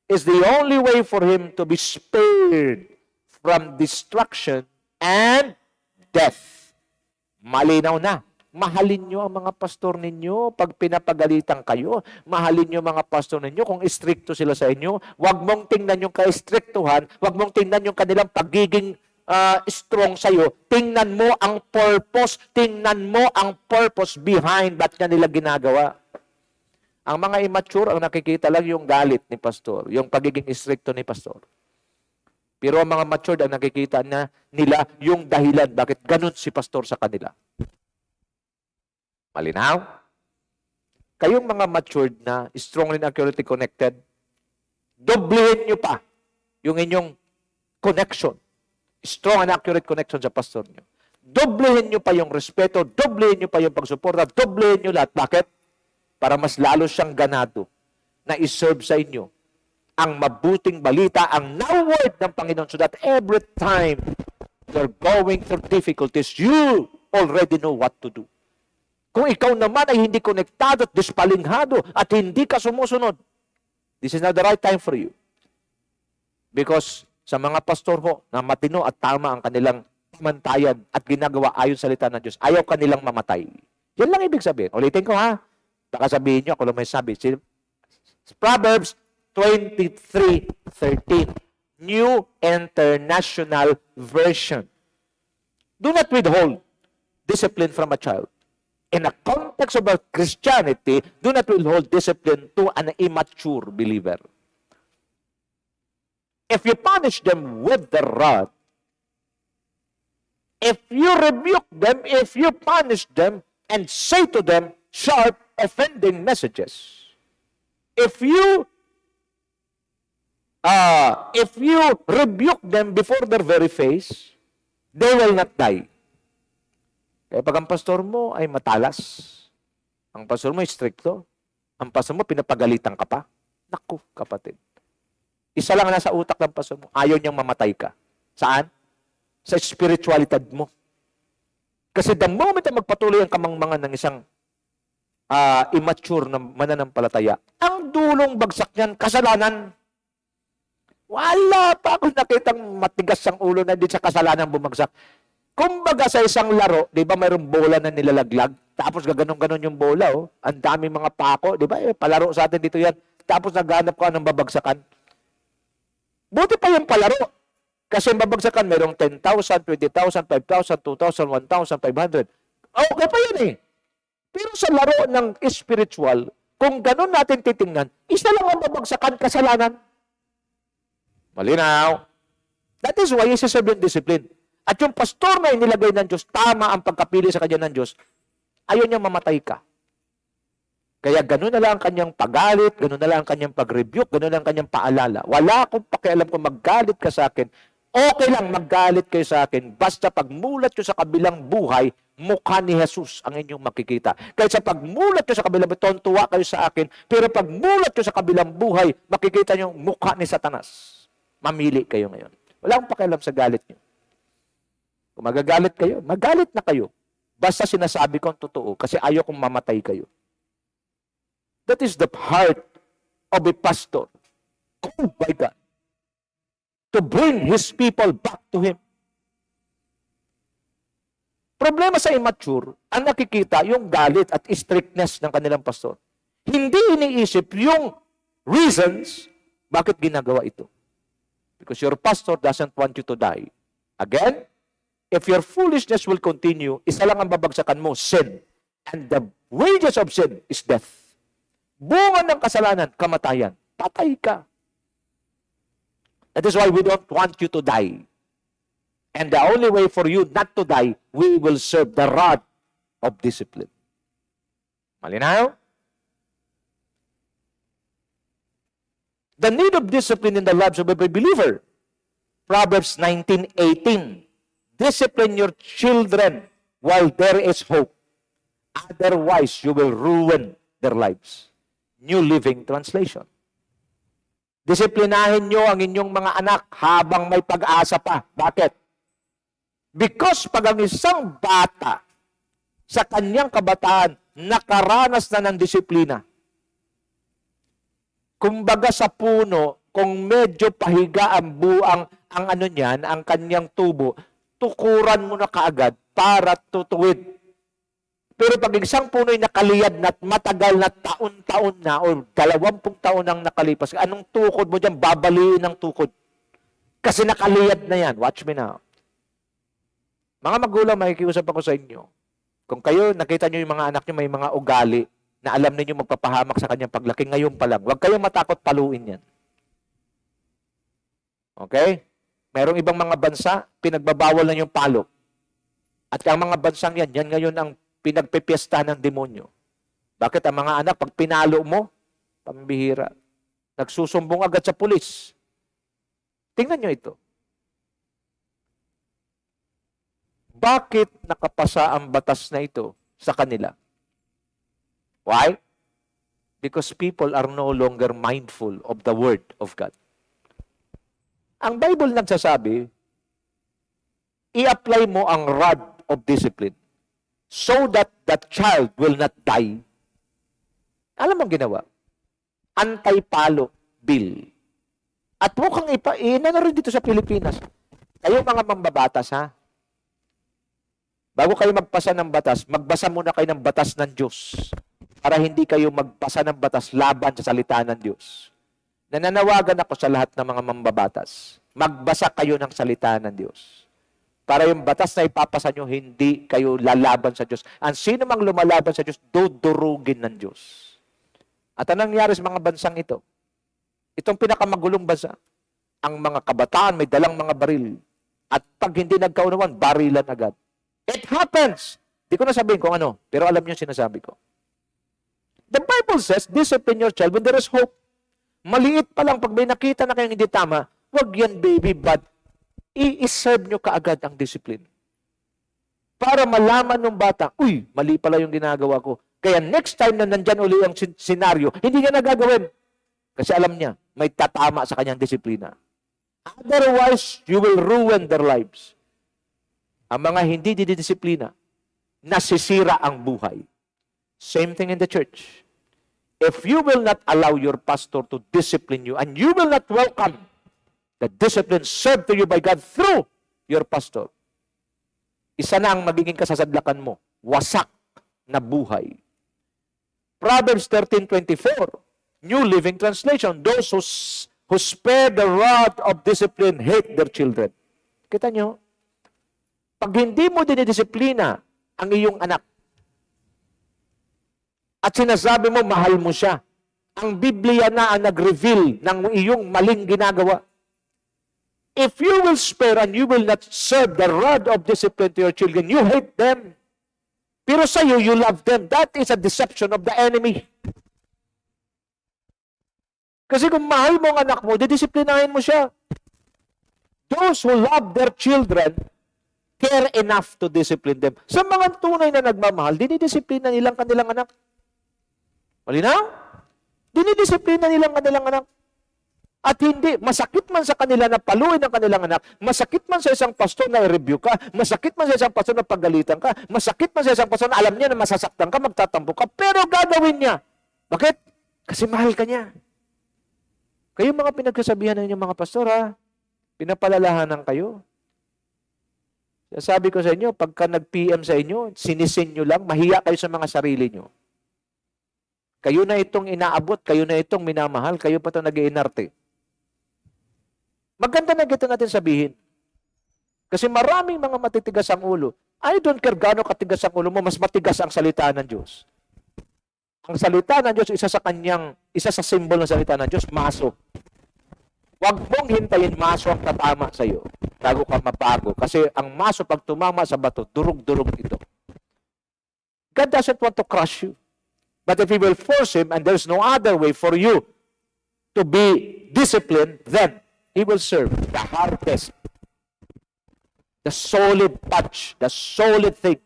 is the only way for him to be spared from destruction and death. Malinaw na. Mahalin nyo ang mga pastor ninyo pag pinapagalitan kayo. Mahalin nyo mga pastor ninyo kung istrikto sila sa inyo. Huwag mong tingnan yung ka-istriktuhan. Huwag mong tingnan yung kanilang pagiging strong sa'yo. Tingnan mo ang purpose. Tingnan mo ang purpose behind ba't niya nila ginagawa. Ang mga immature, ang nakikita lang yung galit ni pastor, yung pagiging istrikto ni pastor. Pero ang mga matured, ang nakikita na nila yung dahilan bakit ganun si pastor sa kanila. Malinaw? Kayong mga matured na strongly and accurately connected, doblehin nyo pa yung inyong connection. Strong and accurate connection sa pastor nyo. Doblehin nyo pa yung respeto, doblehin nyo pa yung pagsuporta, doblehin nyo lahat. Bakit? Para mas lalo siyang ganado na iserve sa inyo ang mabuting balita, ang now word ng Panginoon, so that every time you're going through difficulties, you already know what to do. Kung ikaw naman ay hindi konektado at dispalinghado at hindi ka sumusunod, this is not the right time for you. Because sa mga pastor ho na matino at tama ang kanilang pamantayan at ginagawa ayon sa salita ng Diyos, ayaw kanilang mamatay. Yan lang ibig sabihin. Ulitin ko ha. Baka sabihin nyo, ako lang may sabi. Proverbs 23:13. New International Version. Do not withhold discipline from a child. In a context of Christianity, do not withhold discipline to an immature believer. If you punish them with the rod, if you rebuke them, if you punish them, and say to them sharp, offending messages, if you rebuke them before their very face, they will not die. Kaya pag ang pastor mo ay matalas, ang pastor mo ay stricto, ang pastor mo pinapagalitan ka pa, naku, kapatid. Isa lang nasa utak ng pastor mo, ayaw niyang mamatay ka. Saan? Sa spiritualidad mo. Kasi the moment na magpatuloy ang kamangmangan ng isang immature na mananampalataya, ang dulong bagsak niyan, kasalanan. Wala pa akong nakitang matigas ang ulo na din sa kasalanan bumagsak. Kumbaga sa isang laro, di ba mayroong bola na nilalaglag? Tapos gaganon-ganon yung bola, oh. Ang daming mga pako, di ba? Palaro sa atin dito yan. Tapos naghanap ka ng babagsakan. Buti pa yung palaro. Kasi babagsakan, mayroong 10,000, 20,000, 5,000, 2,000, 1,500. Okay pa yan eh. Pero sa laro ng spiritual, kung ganon natin titingnan, isa lang ang babagsakan, kasalanan. Malinaw. That is why isa sabihin discipline. At yung pastor na inilagay ng Diyos, tama ang pagkapili sa kanya ng Diyos, ayaw niyang mamatay ka. Kaya gano'n na lang ang kanyang pagalit, gano'n na lang ang kanyang pag-rebuke, gano'n na lang ang kanyang paalala. Wala akong pakialam kung maggalit ka sa akin. Okay lang maggalit kayo sa akin. Basta pagmulat nyo sa kabilang buhay, mukha ni Jesus ang inyong makikita. Kaya sa pagmulat nyo sa kabilang buhay, tontuwa kayo sa akin. Pero pagmulat nyo sa kabilang buhay, makikita nyo mukha ni Satanas. Mamili kayo ngayon. Wala akong pakialam sa galit nyo. Kung magagalit kayo, magalit na kayo. Basta sinasabi ko ang totoo kasi ayaw kong mamatay kayo. That is the heart of a pastor called by God to bring his people back to Him. Problema sa immature, ang nakikita yung galit at strictness ng kanilang pastor. Hindi iniisip yung reasons bakit ginagawa ito. Because your pastor doesn't want you to die. Again, if your foolishness will continue, isa lang ang babagsakan mo, sin. And the wages of sin is death. Bunga ng kasalanan, kamatayan. Patay ka. That is why we don't want you to die. And the only way for you not to die, we will serve the rod of discipline. Malinaw? The need of discipline in the lives of every believer. Proverbs 19:18. Discipline your children while there is hope. Otherwise, you will ruin their lives. New Living Translation. Disiplinahin nyo ang inyong mga anak habang may pag-asa pa. Bakit? Because pag ang isang bata sa kanyang kabataan nakaranas na ng disiplina, kumbaga sa puno, kung medyo pahiga ang buang ang ano niyan, ang kanyang tubo, tukuran mo na kaagad para tutuwid. Pero pag isang puno'y nakaliyad na matagal na taon-taon na o 20 taon nang nakalipas, anong tukod mo dyan? Babaliin ang tukod. Kasi nakaliyad na yan. Watch me now. Mga magulang, makikiusap ako sa inyo. Kung kayo, nakita nyo yung mga anak nyo may mga ugali na alam ninyo magpapahamak sa kanyang paglaki, ngayon pa lang. Huwag kayong matakot paluin yan. Okay? Merong ibang mga bansa, pinagbabawal na yung palo. At ang mga bansang yan, yan ngayon ang pinagpipiesta ng demonyo. Bakit ang mga anak, pag pinalo mo, pambihira, nagsusumbong agad sa pulis. Tingnan nyo ito. Bakit nakapasa ang batas na ito sa kanila? Why? Because people are no longer mindful of the Word of God. Ang Bible nagsasabi, i-apply mo ang rod of discipline so that that child will not die. Alam mo ang ginawa? Anti-palo bill. At mukhang ina na rin dito sa Pilipinas. Kayo mga mambabatas, ha? Bago kayo magpasa ng batas, magbasa muna kayo ng batas ng Diyos para hindi kayo magpasa ng batas laban sa salita ng Diyos. Nananawagan ako sa lahat ng mga mambabatas. Magbasa kayo ng salita ng Diyos. Para yung batas na ipapasa nyo, hindi kayo lalaban sa Diyos. Ang sino mang lumalaban sa Diyos, dudurugin ng Diyos. At anong nangyari sa mga bansang ito? Itong pinakamagulong bansa, ang mga kabataan may dalang mga baril. At pag hindi nagkaunawan, barilan agad. It happens! Di ko na sabihin kung ano, pero alam niyo sinasabi ko. The Bible says, discipline your child when there is hope. Maliit pa lang, pag may nakita na kayong hindi tama, wag yan baby, but i-serve nyo kaagad ang discipline. Para malaman ng bata, uy, mali pala yung ginagawa ko. Kaya next time na nandyan uli ang senaryo, hindi niya nagagawin. Kasi alam niya, may tatama sa kanyang disiplina. Otherwise, you will ruin their lives. Ang mga hindi didisiplina, nasisira ang buhay. Same thing in the church. If you will not allow your pastor to discipline you, and you will not welcome the discipline served to you by God through your pastor, isa na ang magiging kasasadlakan mo, wasak na buhay. Proverbs 13:24, New Living Translation, those who spare the rod of discipline hate their children. Kita nyo? Pag hindi mo dinidisiplina ang iyong anak, at sinasabi mo, mahal mo siya, ang Biblia na ang nag-reveal ng iyong maling ginagawa. If you will spare and you will not serve the rod of discipline to your children, you hate them. Pero sa iyo, you love them. That is a deception of the enemy. Kasi kung mahal mo ang anak mo, didisiplinahin mo siya. Those who love their children care enough to discipline them. Sa mga tunay na nagmamahal, dinidisiplina nilang kanilang anak. Malinaw? Dinidisiplina nilang kanilang anak. At hindi, masakit man sa kanila na paluin ang kanilang anak, masakit man sa isang pastor na i-review ka, masakit man sa isang pastor na paggalitan ka, masakit man sa isang pastor na alam niya na masasaktan ka, magtatampo ka, pero gagawin niya. Bakit? Kasi mahal ka niya. Kayo mga pinagsasabihan ng inyong mga pastor, ha? Pinapalalahanan kayo. Sabi ko sa inyo, pagka nag-PM sa inyo, sinisin nyo lang, mahiya kayo sa mga sarili nyo. Kayo na itong inaabot, kayo na itong minamahal, kayo pa itong nag-iinarte. Maganda na ito natin sabihin. Kasi maraming mga matitigas ang ulo. I don't care gaano katigas ang ulo mo, mas matigas ang salita ng Diyos. Ang salita ng Diyos, isa sa symbol ng salita ng Diyos, maso. Huwag mong hintayin maso ang tatama sa iyo bago ka mabago. Kasi ang maso, pag tumama sa bato, durug-durug ito. God doesn't want to crush you. But if He will force him, and there's no other way for you to be disciplined, then He will serve the hardest, the solid punch, the solid thing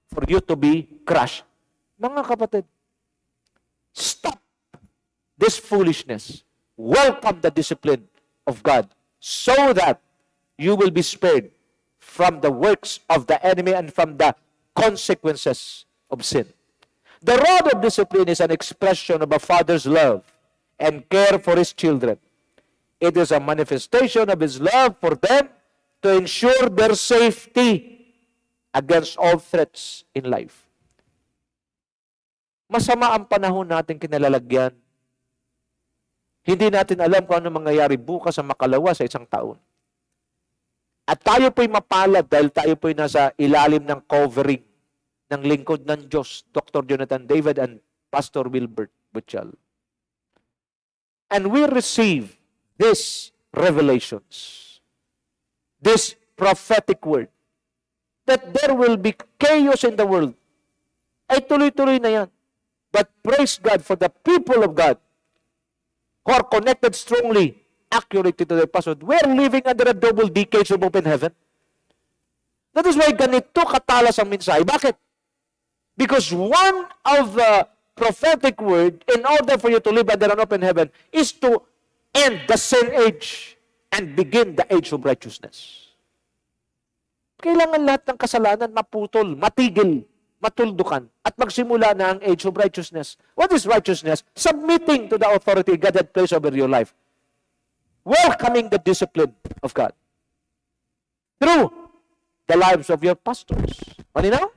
for you to be crushed. Mga kapatid, stop this foolishness. Welcome the discipline of God so that you will be spared from the works of the enemy and from the consequences of sin. The rod of discipline is an expression of a father's love and care for his children. It is a manifestation of his love for them to ensure their safety against all threats in life. Masama ang panahon natin kinalalagyan. Hindi natin alam kung ano mangyayari bukas sa makalawa sa isang taon. At tayo po'y mapalad dahil tayo po'y nasa ilalim ng covering ng lingkod ng Diyos, Dr. Jonathan David and Pastor Wilbert Butchal. And we receive these revelations, this prophetic word, that there will be chaos in the world. Ay tuloy-tuloy na yan. But praise God for the people of God who are connected strongly, accurately to the password. We are living under a double decades of open heaven. That is why ganito katalas ang mensahe. Bakit? Because one of the prophetic word, in order for you to live under an open heaven, is to end the sin age and begin the age of righteousness. Kailangan lahat ng kasalanan maputol, matigil, matuldukan, at magsimula na ang age of righteousness. What is righteousness? Submitting to the authority God had placed over your life. Welcoming the discipline of God. Through the lives of your pastors. Malinaw?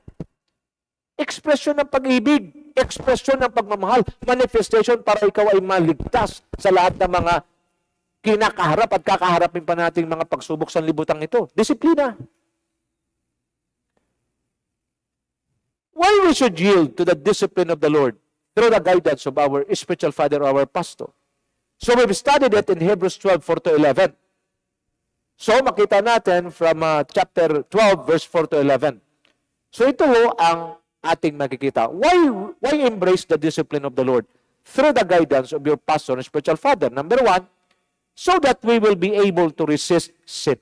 Ekspresyon ng pag-ibig, ekspresyon ng pagmamahal, manifestation para ikaw ay maligtas sa lahat ng mga kinakaharap at kakaharapin pa natin mga pagsubok sa libutang ito? Disiplina. Why we should yield to the discipline of the Lord through the guidance of our spiritual father, our pastor? So we've studied it in Hebrews 12, 4 to 11. So makita natin from chapter 12, verse 4 to 11. So ito ang ating makikita. Why embrace the discipline of the Lord? Through the guidance of your pastor and spiritual father. Number 1, so that we will be able to resist sin.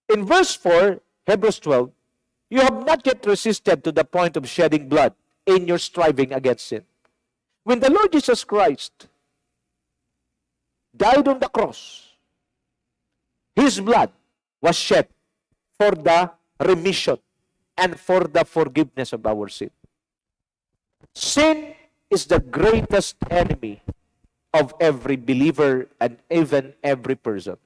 In verse 4, Hebrews 12, you have not yet resisted to the point of shedding blood in your striving against sin. When the Lord Jesus Christ died on the cross, His blood was shed for the remission and for the forgiveness of our sin. Sin is the greatest enemy of every believer and even every person.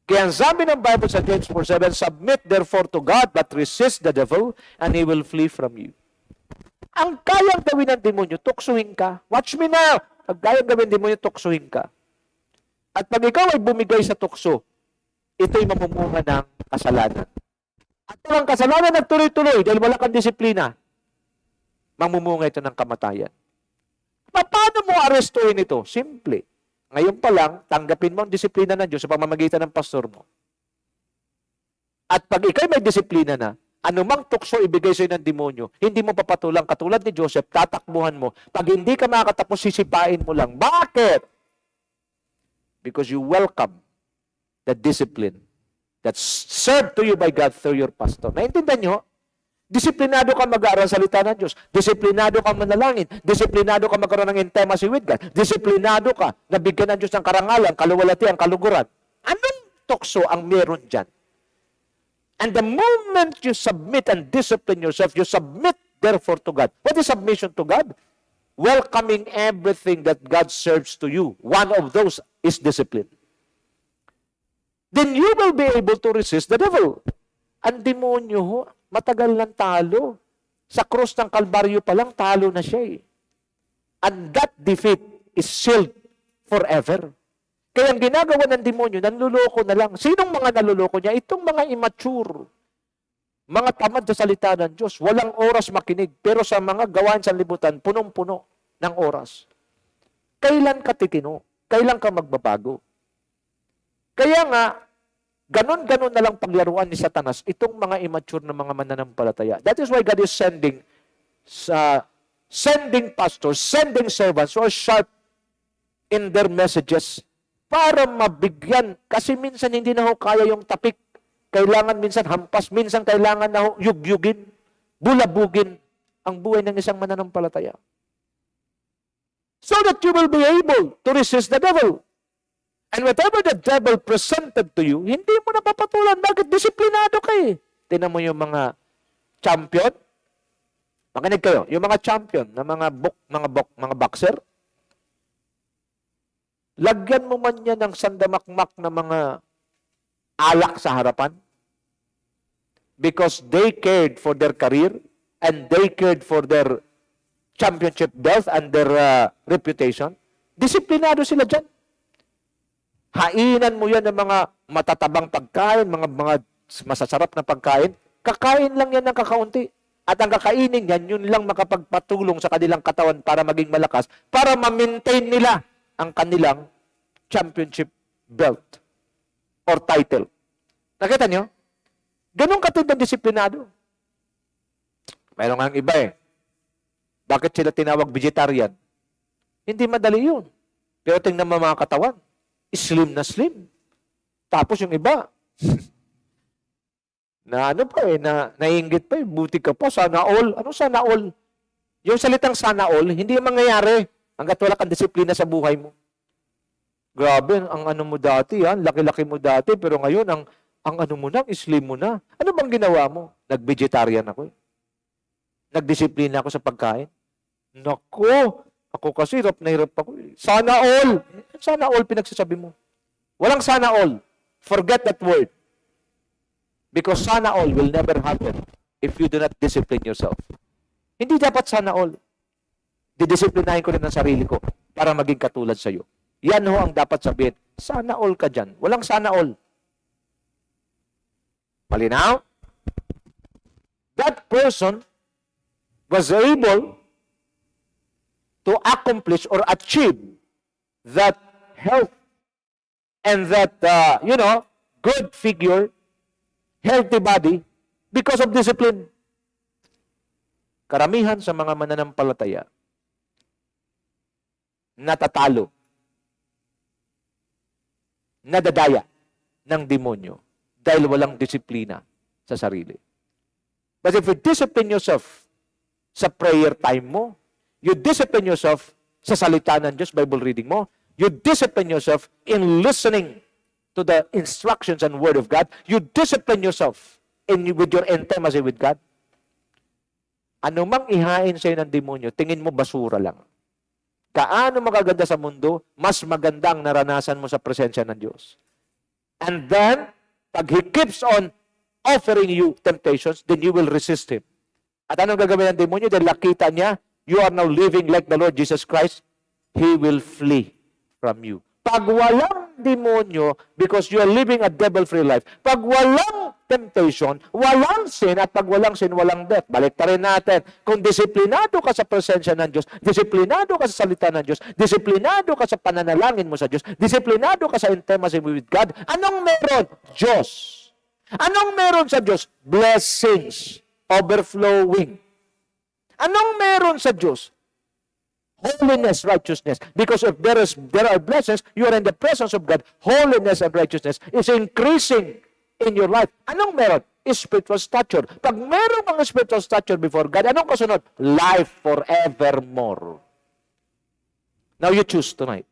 Kaya ang sabi ng Bible sa James 4:7, submit therefore to God, but resist the devil, and he will flee from you. Ang kayang gawin ng demonyo, tuksuhin ka. Watch me now. Ang kayang gawin ng demonyo, tuksuhin ka. At pag ikaw ay bumigay sa tukso, ito'y mamumunga ng kasalanan. At ang kasalanan nagtuloy-tuloy dahil wala kang disiplina, mamumunga ito ng kamatayan. Paano mo arestuhin ito? Simple. Ngayon pa lang, tanggapin mo ang disiplina ng Diyos sa pamamagitan ng pastor mo. At pag ikay may disiplina na, anumang tukso ibigay sa'yo ng demonyo, hindi mo papatulang katulad ni Joseph, tatakbuhan mo. Pag hindi ka makakatapos, sisipain mo lang. Bakit? Because you welcome the discipline that's served to you by God through your pastor. Naintindihan nyo? Disiplinado ka mag-aaral salita ng Diyos. Disiplinado ka manalangin. Disiplinado ka magkaroon ng intimacy with God. Disiplinado ka na bigyan ng Diyos ng karangalan, kaluwalhatian, kaluguran. Anong tukso ang meron dyan? And the moment you submit and discipline yourself, you submit therefore to God. What is submission to God? Welcoming everything that God serves to you. One of those is discipline. Then you will be able to resist the devil. Ang demonyo, matagal nang talo. Sa krus ng Kalbaryo pa lang, talo na siya eh. And that defeat is sealed forever. Kaya ang ginagawa ng demonyo, nanluloko na lang. Sinong mga nanluloko niya? Itong mga immature. Mga tamad sa salita ng Diyos. Walang oras makinig. Pero sa mga gawain sa libutan, punong-puno ng oras. Kailan ka titino? Kailan ka magbabago? Kaya nga, ganon-ganon na lang paglaruan ni Satanas itong mga immature na mga mananampalataya. That is why God is sending pastors, sending servants who are sharp in their messages para mabigyan. Kasi minsan hindi na ho kaya yung tapik. Kailangan minsan hampas, minsan kailangan na ho yugyugin, bulabugin ang buhay ng isang mananampalataya. So that you will be able to resist the devil. And whatever the devil presented to you, hindi mo napapatulan. Bakit? Disiplinado ka eh. Tingnan mo yung mga champion. Makinig kayo. Yung mga champion na mga boxer. Lagyan mo man yan ng sandamakmak na mga alak sa harapan. Because they cared for their career and they cared for their championship belt and their reputation. Disiplinado sila dyan. Hainan mo yan ng mga matatabang pagkain, mga masasarap na pagkain. Kakain lang yan ng kakaunti. At ang kakainin yan, yun lang makapagpatulong sa kanilang katawan para maging malakas, para ma-maintain nila ang kanilang championship belt or title. Nakita nyo? Ganun katulad ng disiplinado. Mayroon nga ang iba eh. Bakit sila tinawag vegetarian? Hindi madali yun. Pero tingnan mo mga katawan. Slim na slim. Tapos yung iba, na ano pa eh, nainggit pa eh, buti ka pa, sana all. Ano sana all? Yung salitang sana all, hindi mangyayari hanggat wala kang disiplina sa buhay mo. Grabe, ang ano mo dati, laki-laki mo dati, pero ngayon, ang ano mo na, slim mo na. Ano bang ginawa mo? Nag-vegetarian ako eh. Nagdisiplina ako sa pagkain. Nako, ako kasi hirap na hirap ako. Sana all. Sana all pinagsasabi mo. Walang sana all. Forget that word. Because sana all will never happen if you do not discipline yourself. Hindi dapat sana all. Didisiplinahin ko rin ang sarili ko. para maging katulad sa iyo. Yan ho ang dapat sabihin. Sana all ka dyan. Walang sana all. Malinaw? That person was able to accomplish or achieve that health and that, good figure, healthy body because of discipline. Karamihan sa mga mananampalataya natatalo, nadadaya ng demonyo dahil walang disiplina sa sarili. But if you discipline yourself sa prayer time mo, you discipline yourself sa salita ng Diyos, Bible reading mo, you discipline yourself in listening to the instructions and Word of God, you discipline yourself with your intimacy with God, ano mang ihain sa'yo ng demonyo, tingin mo basura lang. Kaano magaganda sa mundo, mas maganda ang naranasan mo sa presensya ng Diyos. And then, pag He keeps on offering you temptations, then you will resist Him. At anong gagawin ng demonyo? Dahil nakita niya, you are now living like the Lord Jesus Christ, He will flee from you. Pag walang demonyo, because you are living a devil-free life, pag walang temptation, walang sin, at pag walang sin, walang death. Balik rin natin. Kung disiplinado ka sa presensya ng Diyos, disiplinado ka sa salita ng Diyos, disiplinado ka sa pananalangin mo sa Diyos, disiplinado ka sa intimacy with God, anong meron? Diyos. Anong meron sa Diyos? Blessings. Overflowing. Anong meron sa Diyos? Holiness, righteousness. Because if there are blessings, you are in the presence of God. Holiness and righteousness is increasing in your life. Anong meron? Spiritual stature. Pag meron kang spiritual stature before God, anong kasunod? Life forevermore. Now you choose tonight.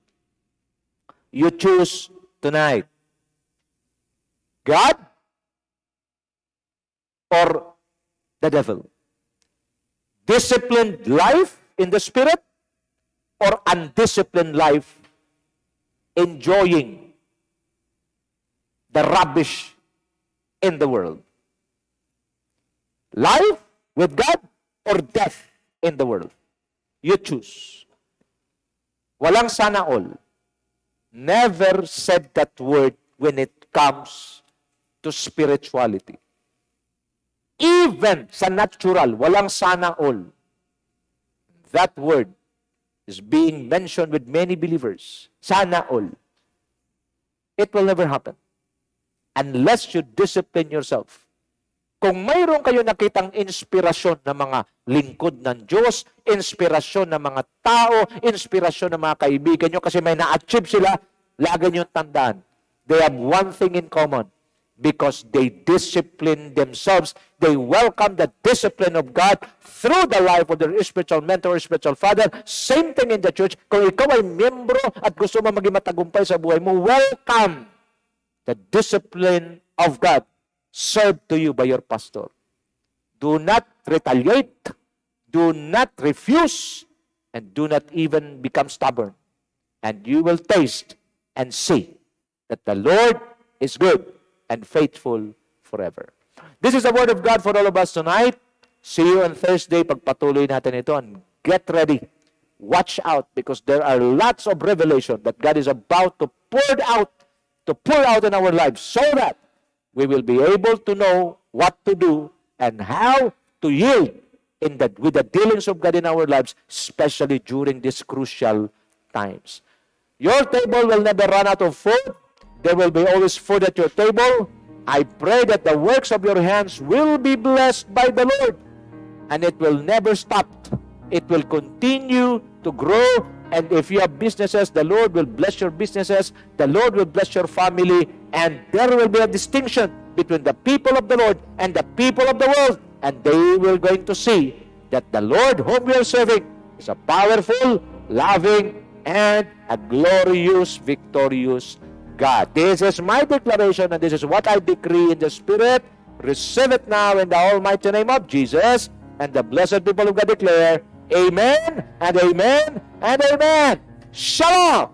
You choose tonight. God or the devil? Disciplined life in the Spirit or undisciplined life enjoying the rubbish in the world? Life with God or death in the world? You choose. Walang sana all. Never said that word when it comes to spirituality. Even sa natural, walang sana all. That word is being mentioned with many believers. Sana all. It will never happen unless you discipline yourself. Kung mayroon kayo nakitang inspirasyon ng mga lingkod ng Diyos, inspirasyon ng mga tao, inspirasyon ng mga kaibigan nyo, kasi may na-achieve sila, lagi nyo tandaan. They have one thing in common. Because they discipline themselves, they welcome the discipline of God through the life of their spiritual mentor, spiritual father. Same thing in the church. Kung ikaw ay miyembro at gusto mo maging matagumpay sa buhay mo, welcome the discipline of God served to you by your pastor. Do not retaliate, do not refuse, and do not even become stubborn. And you will taste and see that the Lord is good and faithful forever. This is the word of God for all of us tonight. See you on Thursday. Pagpatuloy natin ito and get ready. Watch out because there are lots of revelation that God is about to pour out in our lives so that we will be able to know what to do and how to yield with the dealings of God in our lives, especially during these crucial times. Your table will never run out of food. There will be always food at your table. I pray that the works of your hands will be blessed by the Lord. And it will never stop. It will continue to grow. And if you have businesses, the Lord will bless your businesses. The Lord will bless your family. And there will be a distinction between the people of the Lord and the people of the world. And they will going to see that the Lord whom we are serving is a powerful, loving, and a glorious, victorious God. This is my declaration and this is what I decree in the Spirit. Receive it now in the almighty name of Jesus. And the blessed people of God declare, Amen and Amen and Amen. Shalom.